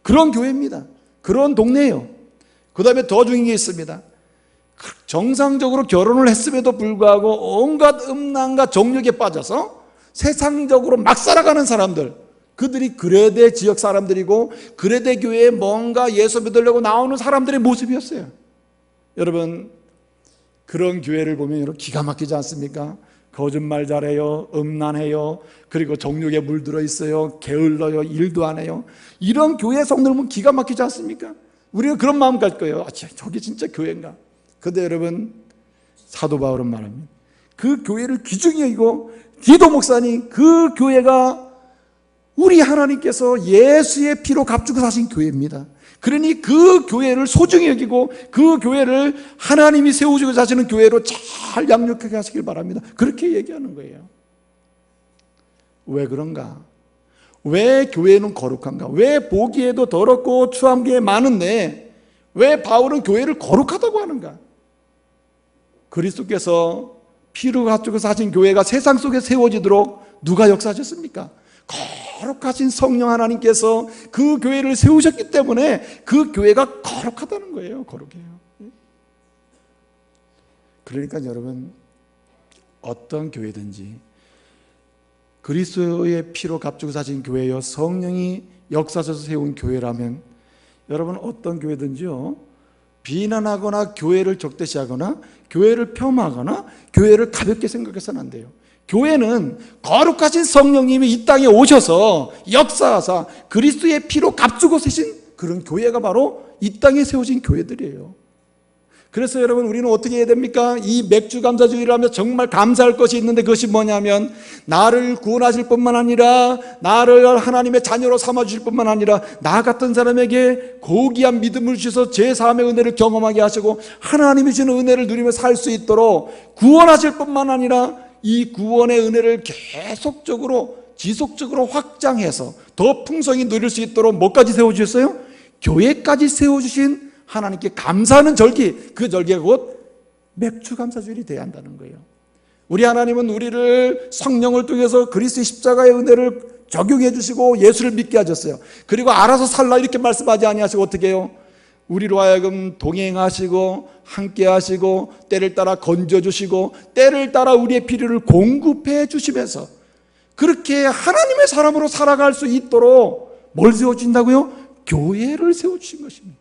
그런 교회입니다. 그런 동네예요. 그 다음에 더 중요한 게 있습니다. 정상적으로 결혼을 했음에도 불구하고 온갖 음란과 정욕에 빠져서 세상적으로 막 살아가는 사람들, 그들이 그레데 지역 사람들이고 그레데 교회에 뭔가 예수 믿으려고 나오는 사람들의 모습이었어요. 여러분, 그런 교회를 보면 여러분 기가 막히지 않습니까? 거짓말 잘해요, 음란해요, 그리고 정욕에 물들어 있어요, 게을러요, 일도 안 해요. 이런 교회 성도들 보면 기가 막히지 않습니까? 우리가 그런 마음 갈 거예요. 저게 진짜 교회인가? 근데 여러분, 사도 바울은 말합니다. 그 교회를 귀중히 여기고 디도 목사님, 그 교회가 우리 하나님께서 예수의 피로 값주고 사신 교회입니다. 그러니 그 교회를 소중히 여기고 그 교회를 하나님이 세우시고 사시는 교회로 잘 양육하게 하시길 바랍니다. 그렇게 얘기하는 거예요. 왜 그런가? 왜 교회는 거룩한가? 왜 보기에도 더럽고 추한 게 많은데 왜 바울은 교회를 거룩하다고 하는가? 그리스도께서 피로 값주고 사신 교회가 세상 속에 세워지도록 누가 역사하셨습니까? 거룩하신 성령 하나님께서 그 교회를 세우셨기 때문에 그 교회가 거룩하다는 거예요. 거룩해요. 그러니까 여러분, 어떤 교회든지 그리스도의 피로 값주고 사신 교회요, 성령이 역사하셔서 세운 교회라면 여러분, 어떤 교회든지요, 비난하거나 교회를 적대시하거나 교회를 폄하하거나 교회를 가볍게 생각해서는 안 돼요. 교회는 거룩하신 성령님이 이 땅에 오셔서 역사하사 그리스도의 피로 값주고 세신 그런 교회가 바로 이 땅에 세워진 교회들이에요. 그래서 여러분, 우리는 어떻게 해야 됩니까? 이 맥주 감사주의를 하며 정말 감사할 것이 있는데, 그것이 뭐냐면 나를 구원하실 뿐만 아니라 나를 하나님의 자녀로 삼아주실 뿐만 아니라 나 같은 사람에게 고귀한 믿음을 주셔서 제사함의 은혜를 경험하게 하시고 하나님이 주는 은혜를 누리며 살 수 있도록 구원하실 뿐만 아니라 이 구원의 은혜를 계속적으로 지속적으로 확장해서 더 풍성히 누릴 수 있도록 뭐까지 세워주셨어요? 교회까지 세워주신 하나님께 감사하는 절기, 그 절기가 곧 맥주 감사주일이 되어야 한다는 거예요. 우리 하나님은 우리를 성령을 통해서 그리스도의 십자가의 은혜를 적용해 주시고 예수를 믿게 하셨어요. 그리고 알아서 살라 이렇게 말씀하지 아니하시고 어떻게 해요? 우리로 하여금 동행하시고 함께 하시고 때를 따라 건져주시고 때를 따라 우리의 필요를 공급해 주시면서 그렇게 하나님의 사람으로 살아갈 수 있도록 뭘 세워주신다고요? 교회를 세워주신 것입니다.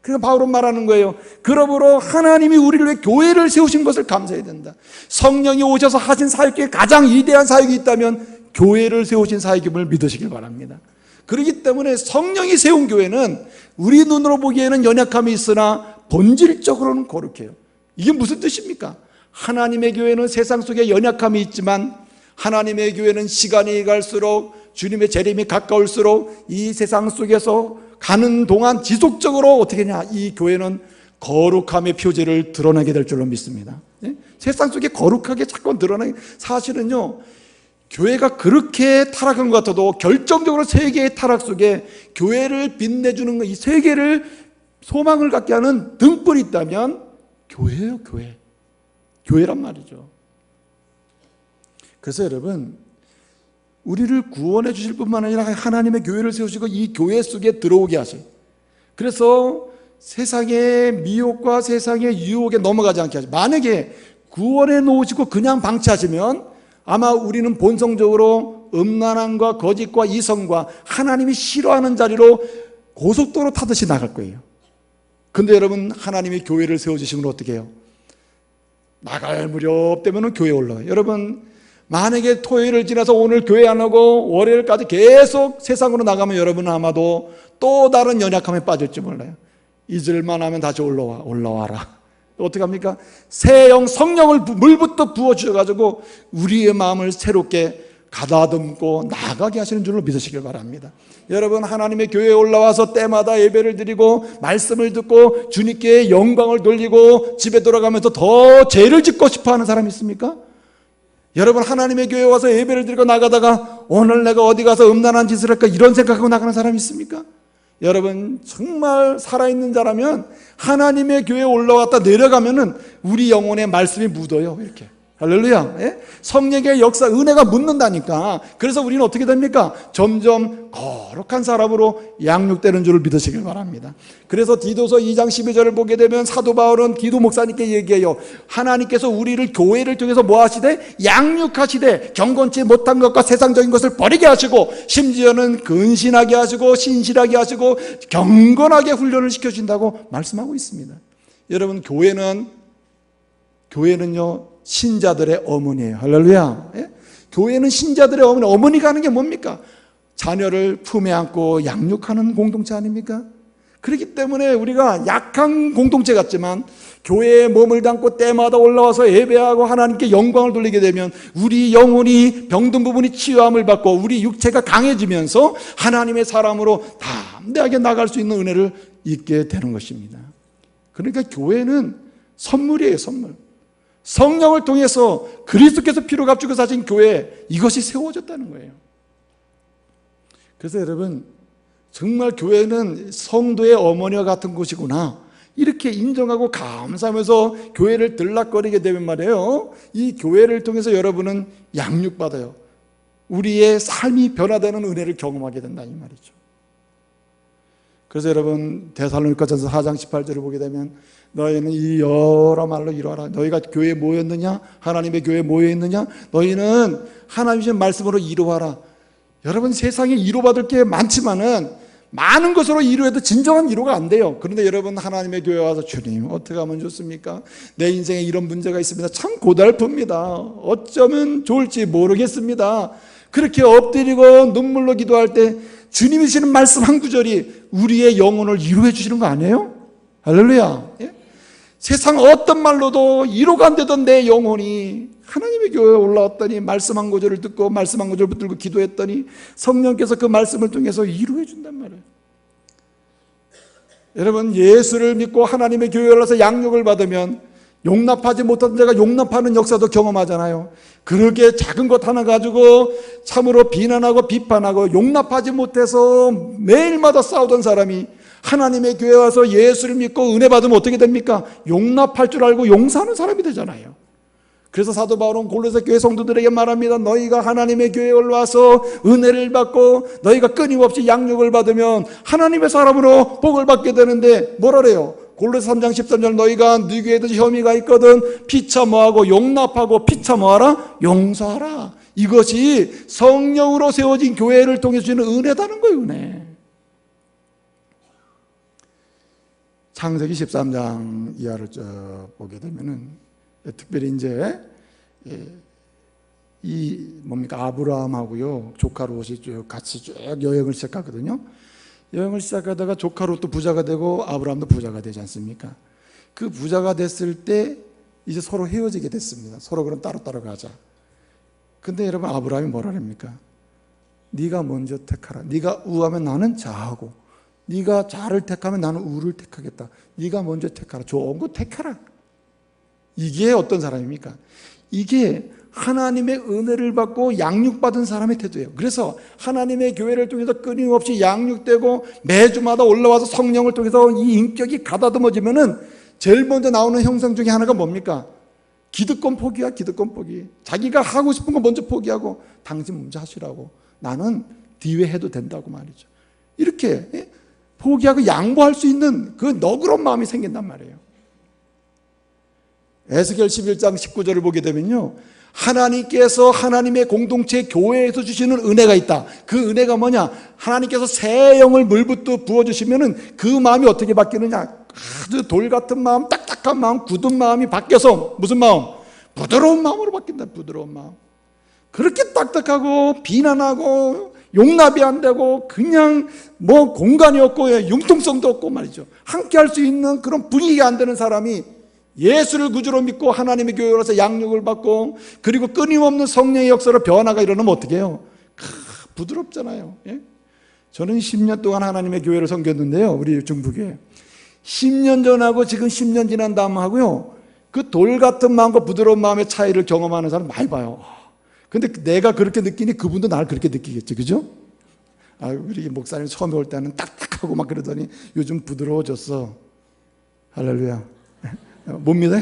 그러니까 바울은 말하는 거예요. 그러므로 하나님이 우리를 위해 교회를 세우신 것을 감사해야 된다. 성령이 오셔서 하신 사역 중에 가장 위대한 사역이 있다면 교회를 세우신 사역임을 믿으시길 바랍니다. 그렇기 때문에 성령이 세운 교회는 우리 눈으로 보기에는 연약함이 있으나 본질적으로는 거룩해요. 이게 무슨 뜻입니까? 하나님의 교회는 세상 속에 연약함이 있지만 하나님의 교회는 시간이 갈수록 주님의 재림이 가까울수록 이 세상 속에서 가는 동안 지속적으로 어떻게 하냐, 이 교회는 거룩함의 표제를 드러내게 될 줄로 믿습니다. 네? 세상 속에 거룩하게 자꾸 드러나게, 사실은요, 교회가 그렇게 타락한 것 같아도 결정적으로 세계의 타락 속에 교회를 빛내주는 것, 이 세계를 소망을 갖게 하는 등불이 있다면 교회예요, 교회. 교회란 말이죠. 그래서 여러분, 우리를 구원해 주실 뿐만 아니라 하나님의 교회를 세우시고 이 교회 속에 들어오게 하세요. 그래서 세상의 미혹과 세상의 유혹에 넘어가지 않게 하세요. 만약에 구원해 놓으시고 그냥 방치하시면 아마 우리는 본성적으로 음란함과 거짓과 이성과 하나님이 싫어하는 자리로 고속도로 타듯이 나갈 거예요. 근데 여러분, 하나님이 교회를 세워주시면 어떻게 해요? 나갈 무렵 되면 교회에 올라가요. 여러분, 만약에 토요일을 지나서 오늘 교회 안 오고 월요일까지 계속 세상으로 나가면 여러분은 아마도 또 다른 연약함에 빠질지 몰라요. 잊을만 하면 다시 올라와라. 어떻게 합니까? 새 영 성령을 물부터 부어주셔가지고 우리의 마음을 새롭게 가다듬고 나아가게 하시는 줄로 믿으시길 바랍니다. 여러분, 하나님의 교회에 올라와서 때마다 예배를 드리고 말씀을 듣고 주님께 영광을 돌리고 집에 돌아가면서 더 죄를 짓고 싶어하는 사람이 있습니까? 여러분, 하나님의 교회에 와서 예배를 드리고 나가다가 오늘 내가 어디 가서 음란한 짓을 할까 이런 생각하고 나가는 사람이 있습니까? 여러분, 정말 살아있는 자라면 하나님의 교회에 올라왔다 내려가면은 우리 영혼에 말씀이 묻어요. 이렇게. 할렐루야. 예? 성령의 역사, 은혜가 묻는다니까. 그래서 우리는 어떻게 됩니까? 점점 거룩한 사람으로 양육되는 줄을 믿으시길 바랍니다. 그래서 디도서 2장 12절을 보게 되면 사도 바울은 디도 목사님께 얘기해요. 하나님께서 우리를 교회를 통해서 뭐 하시되? 양육하시되 경건치 못한 것과 세상적인 것을 버리게 하시고 심지어는 근신하게 하시고 신실하게 하시고 경건하게 훈련을 시켜준다고 말씀하고 있습니다. 여러분, 교회는요 신자들의 어머니예요. 할렐루야. 예? 교회는 신자들의 어머니. 어머니가 하는 게 뭡니까? 자녀를 품에 안고 양육하는 공동체 아닙니까? 그렇기 때문에 우리가 약한 공동체 같지만 교회에 몸을 담고 때마다 올라와서 예배하고 하나님께 영광을 돌리게 되면 우리 영혼이 병든 부분이 치유함을 받고 우리 육체가 강해지면서 하나님의 사람으로 담대하게 나갈 수 있는 은혜를 잊게 되는 것입니다. 그러니까 교회는 선물이에요, 선물. 성령을 통해서 그리스도께서 피로 값주고 사신 교회, 이것이 세워졌다는 거예요. 그래서 여러분, 정말 교회는 성도의 어머니와 같은 곳이구나 이렇게 인정하고 감사하면서 교회를 들락거리게 되면 말이에요, 이 교회를 통해서 여러분은 양육받아요. 우리의 삶이 변화되는 은혜를 경험하게 된다 이 말이죠. 그래서 여러분, 데살로니가전서 4장 18절을 보게 되면 너희는 이 여러 말로 이루어라. 너희가 교회에 모였느냐? 하나님의 교회에 모여있느냐? 너희는 하나님의 말씀으로 이루어라. 여러분, 세상에 위로받을 게 많지만은 많은 것으로 이루어도 진정한 위로가 안 돼요. 그런데 여러분, 하나님의 교회에 와서 주님 어떻게 하면 좋습니까? 내 인생에 이런 문제가 있습니다. 참 고달픕니다. 어쩌면 좋을지 모르겠습니다. 그렇게 엎드리고 눈물로 기도할 때 주님이 주시는 말씀 한 구절이 우리의 영혼을 위로해 주시는 거 아니에요? 할렐루야. 예? 세상 어떤 말로도 위로가 안 되던 내 영혼이 하나님의 교회에 올라왔더니 말씀 한 구절을 듣고 말씀 한 구절 붙들고 기도했더니 성령께서 그 말씀을 통해서 위로해 준단 말이에요. 여러분, 예수를 믿고 하나님의 교회에 올라서 양육을 받으면 용납하지 못한 자가 용납하는 역사도 경험하잖아요. 그렇게 작은 것 하나 가지고 참으로 비난하고 비판하고 용납하지 못해서 매일마다 싸우던 사람이 하나님의 교회에 와서 예수를 믿고 은혜 받으면 어떻게 됩니까? 용납할 줄 알고 용서하는 사람이 되잖아요. 그래서 사도 바울은 골로새 교회 성도들에게 말합니다. 너희가 하나님의 교회에 올라와서 은혜를 받고 너희가 끊임없이 양육을 받으면 하나님의 사람으로 복을 받게 되는데 뭐라래요? 골로새 3장 13절 너희가 누구에든지 혐의가 있거든 피차 뭐하고 용납하고 피차 뭐하라? 용서하라. 이것이 성령으로 세워진 교회를 통해서 주는 은혜다는 거예요, 은혜. 창세기 13장 이하를 보게 되면은 특별히 이제 이 뭡니까 아브라함하고요 조카 롯이 쭉 같이 쭉 여행을 시작하거든요. 여행을 시작하다가 조카 롯도 부자가 되고 아브라함도 부자가 되지 않습니까? 그 부자가 됐을 때 이제 서로 헤어지게 됐습니다. 서로 그럼 따로따로 가자. 근데 여러분 아브라함이 뭐라 합니까? 네가 먼저 택하라. 네가 우하면 나는 좌하고 네가 좌를 택하면 나는 우를 택하겠다. 네가 먼저 택하라. 좋은 거 택하라. 이게 어떤 사람입니까? 이게 하나님의 은혜를 받고 양육받은 사람의 태도예요. 그래서 하나님의 교회를 통해서 끊임없이 양육되고 매주마다 올라와서 성령을 통해서 이 인격이 가다듬어지면은 제일 먼저 나오는 형상 중에 하나가 뭡니까? 기득권 포기야. 기득권 포기. 자기가 하고 싶은 거 먼저 포기하고 당신 먼저 하시라고. 나는 뒤에 해도 된다고 말이죠. 이렇게 포기하고 양보할 수 있는 그 너그러운 마음이 생긴단 말이에요. 에스겔 11장 19절을 보게 되면요, 하나님께서 하나님의 공동체 교회에서 주시는 은혜가 있다. 그 은혜가 뭐냐? 하나님께서 새 영을 물붓듯 부어주시면은 그 마음이 어떻게 바뀌느냐? 아주 돌 같은 마음, 딱딱한 마음, 굳은 마음이 바뀌어서 무슨 마음? 부드러운 마음으로 바뀐다. 부드러운 마음. 그렇게 딱딱하고 비난하고 용납이 안 되고 그냥 뭐 공간이 없고 융통성도 없고 말이죠. 함께 할 수 있는 그런 분위기가 안 되는 사람이 예수를 구주로 믿고 하나님의 교회로서 양육을 받고 그리고 끊임없는 성령의 역사로 변화가 일어나면 어떻게 해요? 부드럽잖아요. 예? 저는 10년 동안 하나님의 교회를 섬겼는데요. 우리 중부교회 10년 전하고 지금 10년 지난 다음하고요, 그 돌 같은 마음과 부드러운 마음의 차이를 경험하는 사람 많이 봐요. 근데 내가 그렇게 느끼니 그분도 나를 그렇게 느끼겠죠. 그죠? 우리 목사님 처음에 올 때는 딱딱하고 막 그러더니 요즘 부드러워졌어. 할렐루야. 못 믿어요?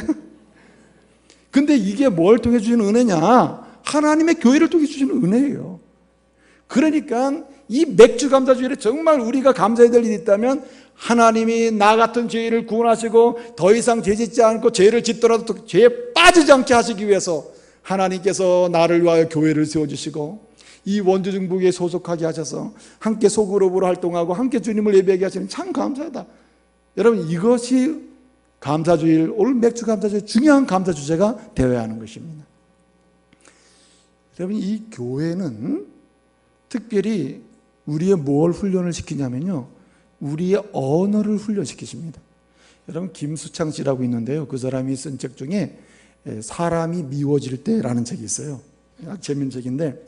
근데 이게 뭘 통해 주시는 은혜냐? 하나님의 교회를 통해 주시는 은혜예요. 그러니까 이 맥주 감사주일에 정말 우리가 감사해야 될 일이 있다면 하나님이 나 같은 죄인을 구원하시고 더 이상 죄 짓지 않고 죄를 짓더라도 죄에 빠지지 않게 하시기 위해서 하나님께서 나를 위하여 교회를 세워주시고 이 원주 중부교에 소속하게 하셔서 함께 소그룹으로 활동하고 함께 주님을 예배하게 하시는 참 감사하다. 여러분 이것이 감사주일, 오늘 맥주 감사주일 중요한 감사 주제가 되어야 하는 것입니다. 여러분 이 교회는 특별히 우리의 뭘 훈련을 시키냐면요, 우리의 언어를 훈련시키십니다. 여러분 김수창 씨라고 있는데요, 그 사람이 쓴 책 중에 사람이 미워질 때라는 책이 있어요. 재밌는 책인데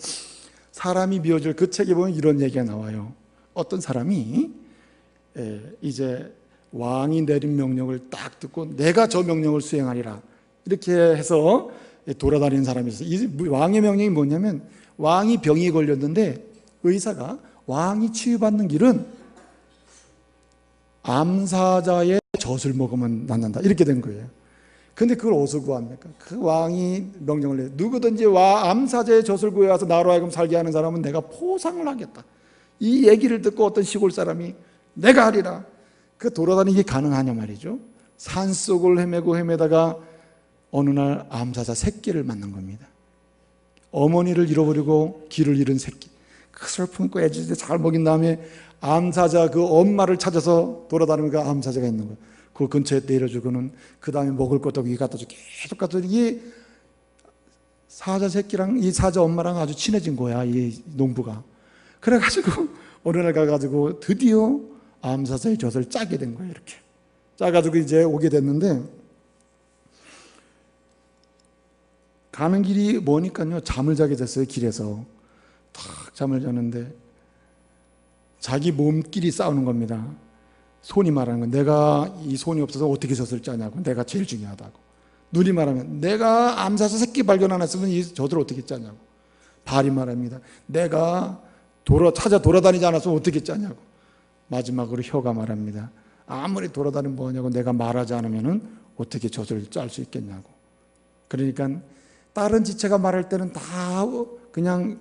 사람이 미워질 그 책에 보면 이런 얘기가 나와요. 어떤 사람이 이제 왕이 내린 명령을 딱 듣고 내가 저 명령을 수행하리라 이렇게 해서 돌아다니는 사람이 있어요. 이 왕의 명령이 뭐냐면 왕이 병이 걸렸는데 의사가 왕이 치유받는 길은 암사자의 젖을 먹으면 낫는다 이렇게 된 거예요. 근데 그걸 어디서 구합니까? 그 왕이 명령을 해요. 누구든지 암사자의 젖을 구해와서 나로 하여금 살게 하는 사람은 내가 포상을 하겠다. 이 얘기를 듣고 어떤 시골 사람이 내가 하리라. 그 돌아다니기 가능하냐 말이죠. 산속을 헤매다가 어느 날 암사자 새끼를 만난 겁니다. 어머니를 잃어버리고 길을 잃은 새끼. 그 슬픔 고 애지게 잘 먹인 다음에 암사자 그 엄마를 찾아서 돌아다니니까 암사자가 있는 거예요. 그 근처에 내려주고는 그 다음에 먹을 것도 여기 갖다 주고 계속 갖다 주고 이 사자 새끼랑 이 사자 엄마랑 아주 친해진 거야, 이 농부가. 그래가지고 어느 날 가가지고 드디어 암사자의 젖을 짜게 된 거예요. 이렇게 짜가지고 이제 오게 됐는데 가는 길이 뭐니까요, 잠을 자게 됐어요. 길에서 탁 잠을 자는데 자기 몸끼리 싸우는 겁니다. 손이 말하는 건 내가 이 손이 없어서 어떻게 젖을 짜냐고, 내가 제일 중요하다고. 눈이 말하면 내가 암사자 새끼 발견 안 했으면 이 젖을 어떻게 짜냐고. 발이 말합니다. 내가 찾아 돌아다니지 않았으면 어떻게 짜냐고. 마지막으로 혀가 말합니다. 아무리 돌아다니면 뭐냐고, 내가 말하지 않으면 어떻게 젖을 짤 수 있겠냐고. 그러니까 다른 지체가 말할 때는 다 그냥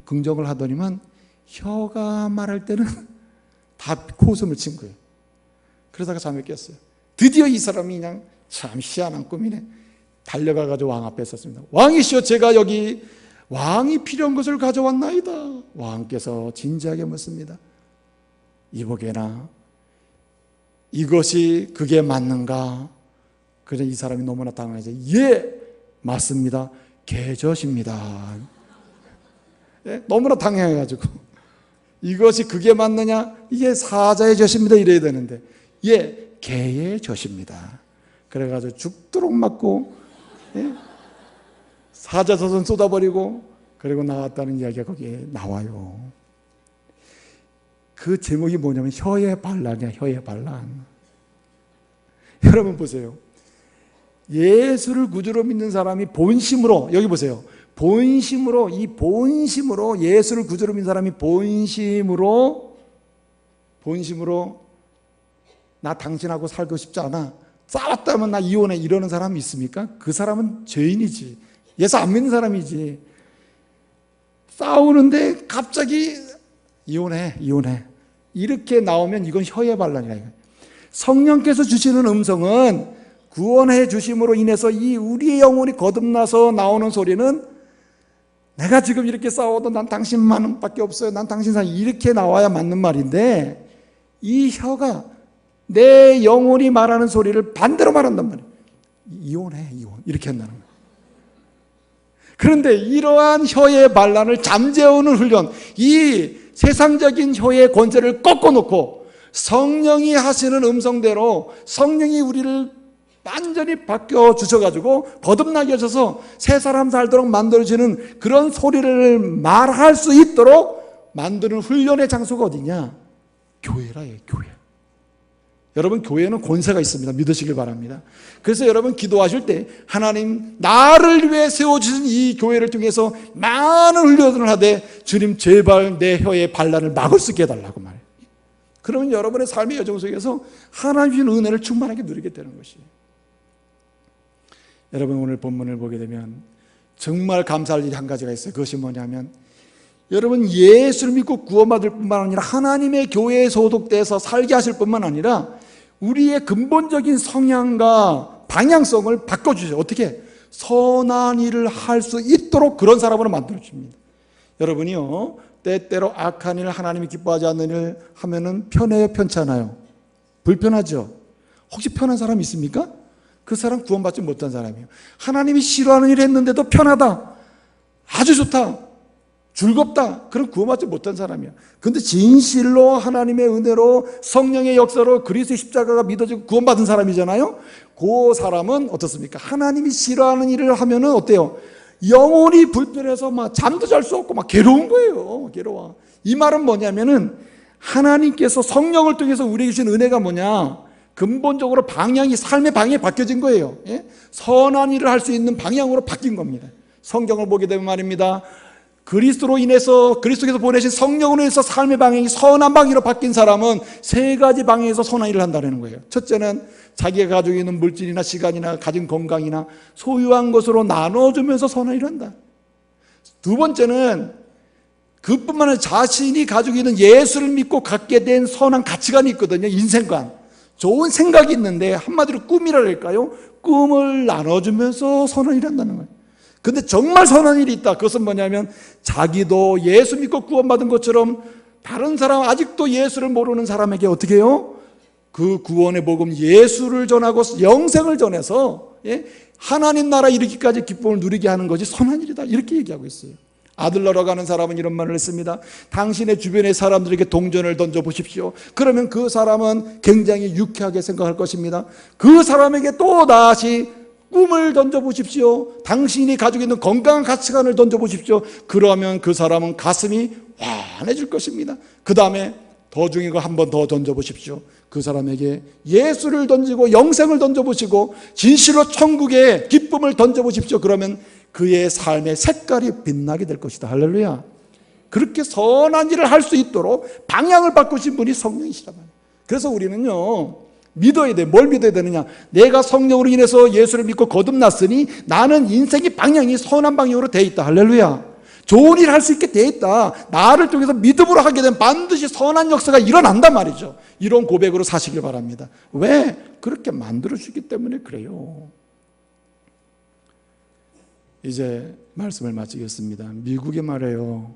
긍정을 하더니만 혀가 말할 때는 다 코웃음을 친 거예요. 그러다가 잠에 깼어요. 드디어 이 사람이 그냥 참 희한한 꿈이네. 달려가가지고 왕 앞에 섰습니다. 왕이시여, 제가 여기 왕이 필요한 것을 가져왔나이다. 왕께서 진지하게 묻습니다. 이보게나 이것이 그게 맞는가? 그래서 이 사람이 너무나 당황해서 예, 맞습니다. 개젖입니다. 예? 너무나 당황해가지고 이것이 그게 맞느냐? 이게 사자의 젖입니다. 이래야 되는데 예, 개의 젖입니다. 그래가지고 죽도록 맞고 예? 사자젖은 쏟아버리고 그리고 나왔다는 이야기가 거기에 나와요. 그 제목이 뭐냐면 혀의 반란이야. 혀의 반란. 여러분 보세요. 예수를 구주로 믿는 사람이 본심으로, 여기 보세요, 본심으로, 이 본심으로 예수를 구주로 믿는 사람이 본심으로 나 당신하고 살고 싶지 않아, 싸웠다면 나 이혼해, 이러는 사람이 있습니까? 그 사람은 죄인이지. 예수 안 믿는 사람이지. 싸우는데 갑자기 이혼해 이렇게 나오면 이건 혀의 반란이라. 성령께서 주시는 음성은 구원해 주심으로 인해서 이 우리의 영혼이 거듭나서 나오는 소리는 내가 지금 이렇게 싸워도 난 당신만밖에 없어요, 난 당신 사랑, 이렇게 나와야 맞는 말인데 이 혀가 내 영혼이 말하는 소리를 반대로 말한단 말이에요. 이혼해 이렇게 한다는 거예요. 그런데 이러한 혀의 반란을 잠재우는 훈련, 이 세상적인 혀의 권세를 꺾어놓고 성령이 하시는 음성대로 성령이 우리를 완전히 바뀌어 주셔가지고 거듭나게 하셔서 새 사람 살도록 만들어지는 그런 소리를 말할 수 있도록 만드는 훈련의 장소가 어디냐? 교회라. 교회. 여러분, 교회는 권세가 있습니다. 믿으시길 바랍니다. 그래서 여러분 기도하실 때 하나님, 나를 위해 세워주신 이 교회를 통해서 많은 훈련을 하되 주님 제발 내 혀의 반란을 막을 수 있게 해달라고 말해요. 그러면 여러분의 삶의 여정 속에서 하나님의 은혜를 충만하게 누리게 되는 것이에요. 여러분, 오늘 본문을 보게 되면 정말 감사할 일이 한 가지가 있어요. 그것이 뭐냐면 여러분, 예수를 믿고 구원받을 뿐만 아니라 하나님의 교회에 소속돼서 살게 하실 뿐만 아니라 우리의 근본적인 성향과 방향성을 바꿔주세요. 어떻게? 선한 일을 할 수 있도록 그런 사람으로 만들어줍니다. 여러분이요, 때때로 악한 일, 하나님이 기뻐하지 않는 일 하면은 편해요, 편치 않아요? 불편하죠? 혹시 편한 사람 있습니까? 그 사람 구원받지 못한 사람이에요. 하나님이 싫어하는 일을 했는데도 편하다, 아주 좋다, 즐겁다, 그럼 구원받지 못한 사람이야. 그런데 진실로 하나님의 은혜로 성령의 역사로 그리스도의 십자가가 믿어지고 구원받은 사람이잖아요. 그 사람은 어떻습니까? 하나님이 싫어하는 일을 하면은 어때요? 영혼이 불편해서 막 잠도 잘 수 없고 막 괴로운 거예요. 괴로워. 이 말은 뭐냐면은 하나님께서 성령을 통해서 우리에게 주신 은혜가 뭐냐? 근본적으로 방향이, 삶의 방향이 바뀌어진 거예요. 예? 선한 일을 할 수 있는 방향으로 바뀐 겁니다. 성경을 보게 되면 말입니다, 그리스도로 인해서, 그리스도께서 보내신 성령으로 인해서 삶의 방향이 선한 방향으로 바뀐 사람은 세 가지 방향에서 선한 일을 한다는 거예요. 첫째는 자기가 가지고 있는 물질이나 시간이나 가진 건강이나 소유한 것으로 나눠주면서 선한 일을 한다. 두 번째는 그뿐만 아니라 자신이 가지고 있는 예수를 믿고 갖게 된 선한 가치관이 있거든요. 인생관, 좋은 생각이 있는데 한마디로 꿈이라 할까요? 꿈을 나눠주면서 선한 일을 한다는 거예요. 근데 정말 선한 일이 있다. 그것은 뭐냐면 자기도 예수 믿고 구원받은 것처럼 다른 사람, 아직도 예수를 모르는 사람에게 어떻게 해요? 그 구원의 복음, 예수를 전하고 영생을 전해서 하나님 나라 이르기까지 기쁨을 누리게 하는 것이 선한 일이다, 이렇게 얘기하고 있어요. 아들 낳으러 가는 사람은 이런 말을 했습니다. 당신의 주변의 사람들에게 동전을 던져보십시오. 그러면 그 사람은 굉장히 유쾌하게 생각할 것입니다. 그 사람에게 또 다시 꿈을 던져보십시오. 당신이 가지고 있는 건강한 가치관을 던져보십시오. 그러면 그 사람은 가슴이 환해질 것입니다. 그 다음에 더 중요한 거 한 번 더 던져보십시오. 그 사람에게 예수를 던지고 영생을 던져보시고 진실로 천국의 기쁨을 던져보십시오. 그러면 그의 삶의 색깔이 빛나게 될 것이다. 할렐루야. 그렇게 선한 일을 할 수 있도록 방향을 바꾸신 분이 성령이시란 말이에요. 그래서 우리는요, 믿어야 돼. 뭘 믿어야 되느냐? 내가 성령으로 인해서 예수를 믿고 거듭났으니 나는 인생의 방향이 선한 방향으로 돼 있다. 할렐루야. 좋은 일을 할 수 있게 돼 있다. 나를 통해서 믿음으로 하게 되면 반드시 선한 역사가 일어난단 말이죠. 이런 고백으로 사시길 바랍니다. 왜? 그렇게 만들어주기 때문에 그래요. 이제 말씀을 마치겠습니다. 미국에 말해요,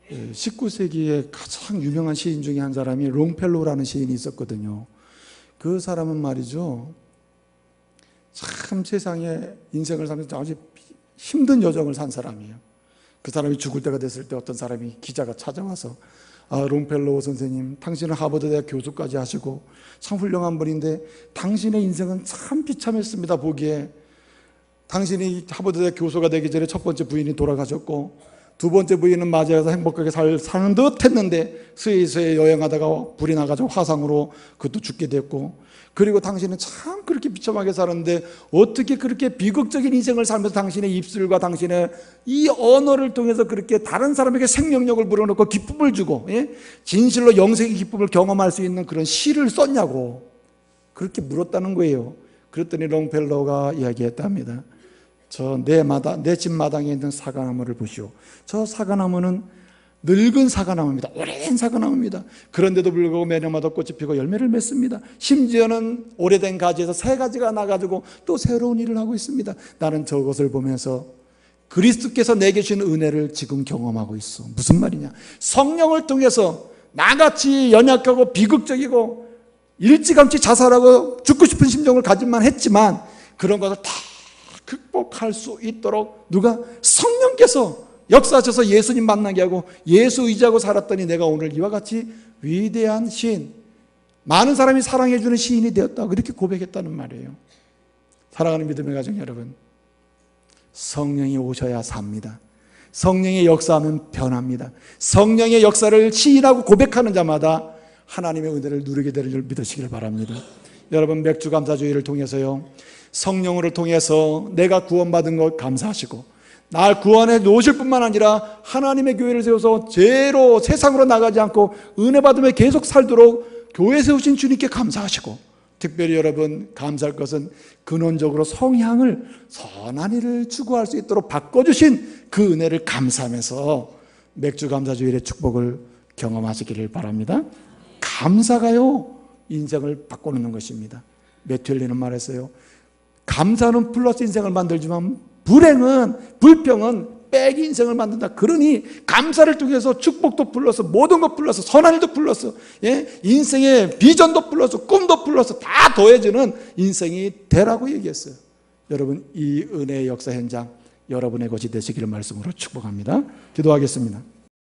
19세기에 가장 유명한 시인 중에 한 사람이 롱펠로우라는 시인이 있었거든요. 그 사람은 말이죠, 참 세상에 인생을 살면서 아주 힘든 여정을 산 사람이에요. 그 사람이 죽을 때가 됐을 때 어떤 사람이, 기자가 찾아와서, 롱펠로우 선생님, 당신은 하버드대학 교수까지 하시고 참 훌륭한 분인데 당신의 인생은 참 비참했습니다. 보기에 당신이 하버드대학 교수가 되기 전에 첫 번째 부인이 돌아가셨고 두 번째 부인은 맞이해서 행복하게 사는 듯 했는데 스위스에 여행하다가 불이 나가지고 화상으로 그것도 죽게 됐고, 그리고 당신은 참 그렇게 비참하게 살았는데 어떻게 그렇게 비극적인 인생을 살면서 당신의 입술과 당신의 이 언어를 통해서 그렇게 다른 사람에게 생명력을 불어넣고 기쁨을 주고, 진실로 영생의 기쁨을 경험할 수 있는 그런 시를 썼냐고 그렇게 물었다는 거예요. 그랬더니 롱펠로우가 이야기했답니다. 내 집 마당에 있는 사과나무를 보시오. 저 사과나무는 늙은 사과나무입니다. 오래된 사과나무입니다. 그런데도 불구하고 매년마다 꽃이 피고 열매를 맺습니다. 심지어는 오래된 가지에서 새 가지가 나가지고 또 새로운 일을 하고 있습니다. 나는 저것을 보면서 그리스도께서 내게 주신 은혜를 지금 경험하고 있어. 무슨 말이냐? 성령을 통해서 나같이 연약하고 비극적이고 일찌감치 자살하고 죽고 싶은 심정을 가질만 했지만 그런 것을 다 극복할 수 있도록 누가? 성령께서 역사하셔서 예수님 만나게 하고 예수 의지하고 살았더니 내가 오늘 이와 같이 위대한 시인, 많은 사람이 사랑해 주는 시인이 되었다고 이렇게 고백했다는 말이에요. 사랑하는 믿음의 가정 여러분, 성령이 오셔야 삽니다. 성령의 역사하면 변합니다. 성령의 역사를 시인하고 고백하는 자마다 하나님의 은혜를 누리게 되는 줄 믿으시길 바랍니다. 여러분, 맥주 감사주의를 통해서요, 성령으로 통해서 내가 구원받은 것 감사하시고 날 구원해 놓으실 뿐만 아니라 하나님의 교회를 세워서 죄로 세상으로 나가지 않고 은혜 받으며 계속 살도록 교회 세우신 주님께 감사하시고, 특별히 여러분 감사할 것은 근원적으로 성향을 선한 일을 추구할 수 있도록 바꿔주신 그 은혜를 감사하면서 맥주 감사주일의 축복을 경험하시기를 바랍니다. 감사가요 인생을 바꿔놓는 것입니다. 매튜엘리는 말했어요. 감사는 플러스 인생을 만들지만 불평은 빼기 인생을 만든다. 그러니 감사를 통해서 축복도 플러스, 모든 것 플러스, 선한 일도 플러스, 인생의 비전도 플러스, 꿈도 플러스 다 더해지는 인생이 되라고 얘기했어요. 여러분, 이 은혜의 역사 현장 여러분의 것이 되시기를 말씀으로 축복합니다. 기도하겠습니다.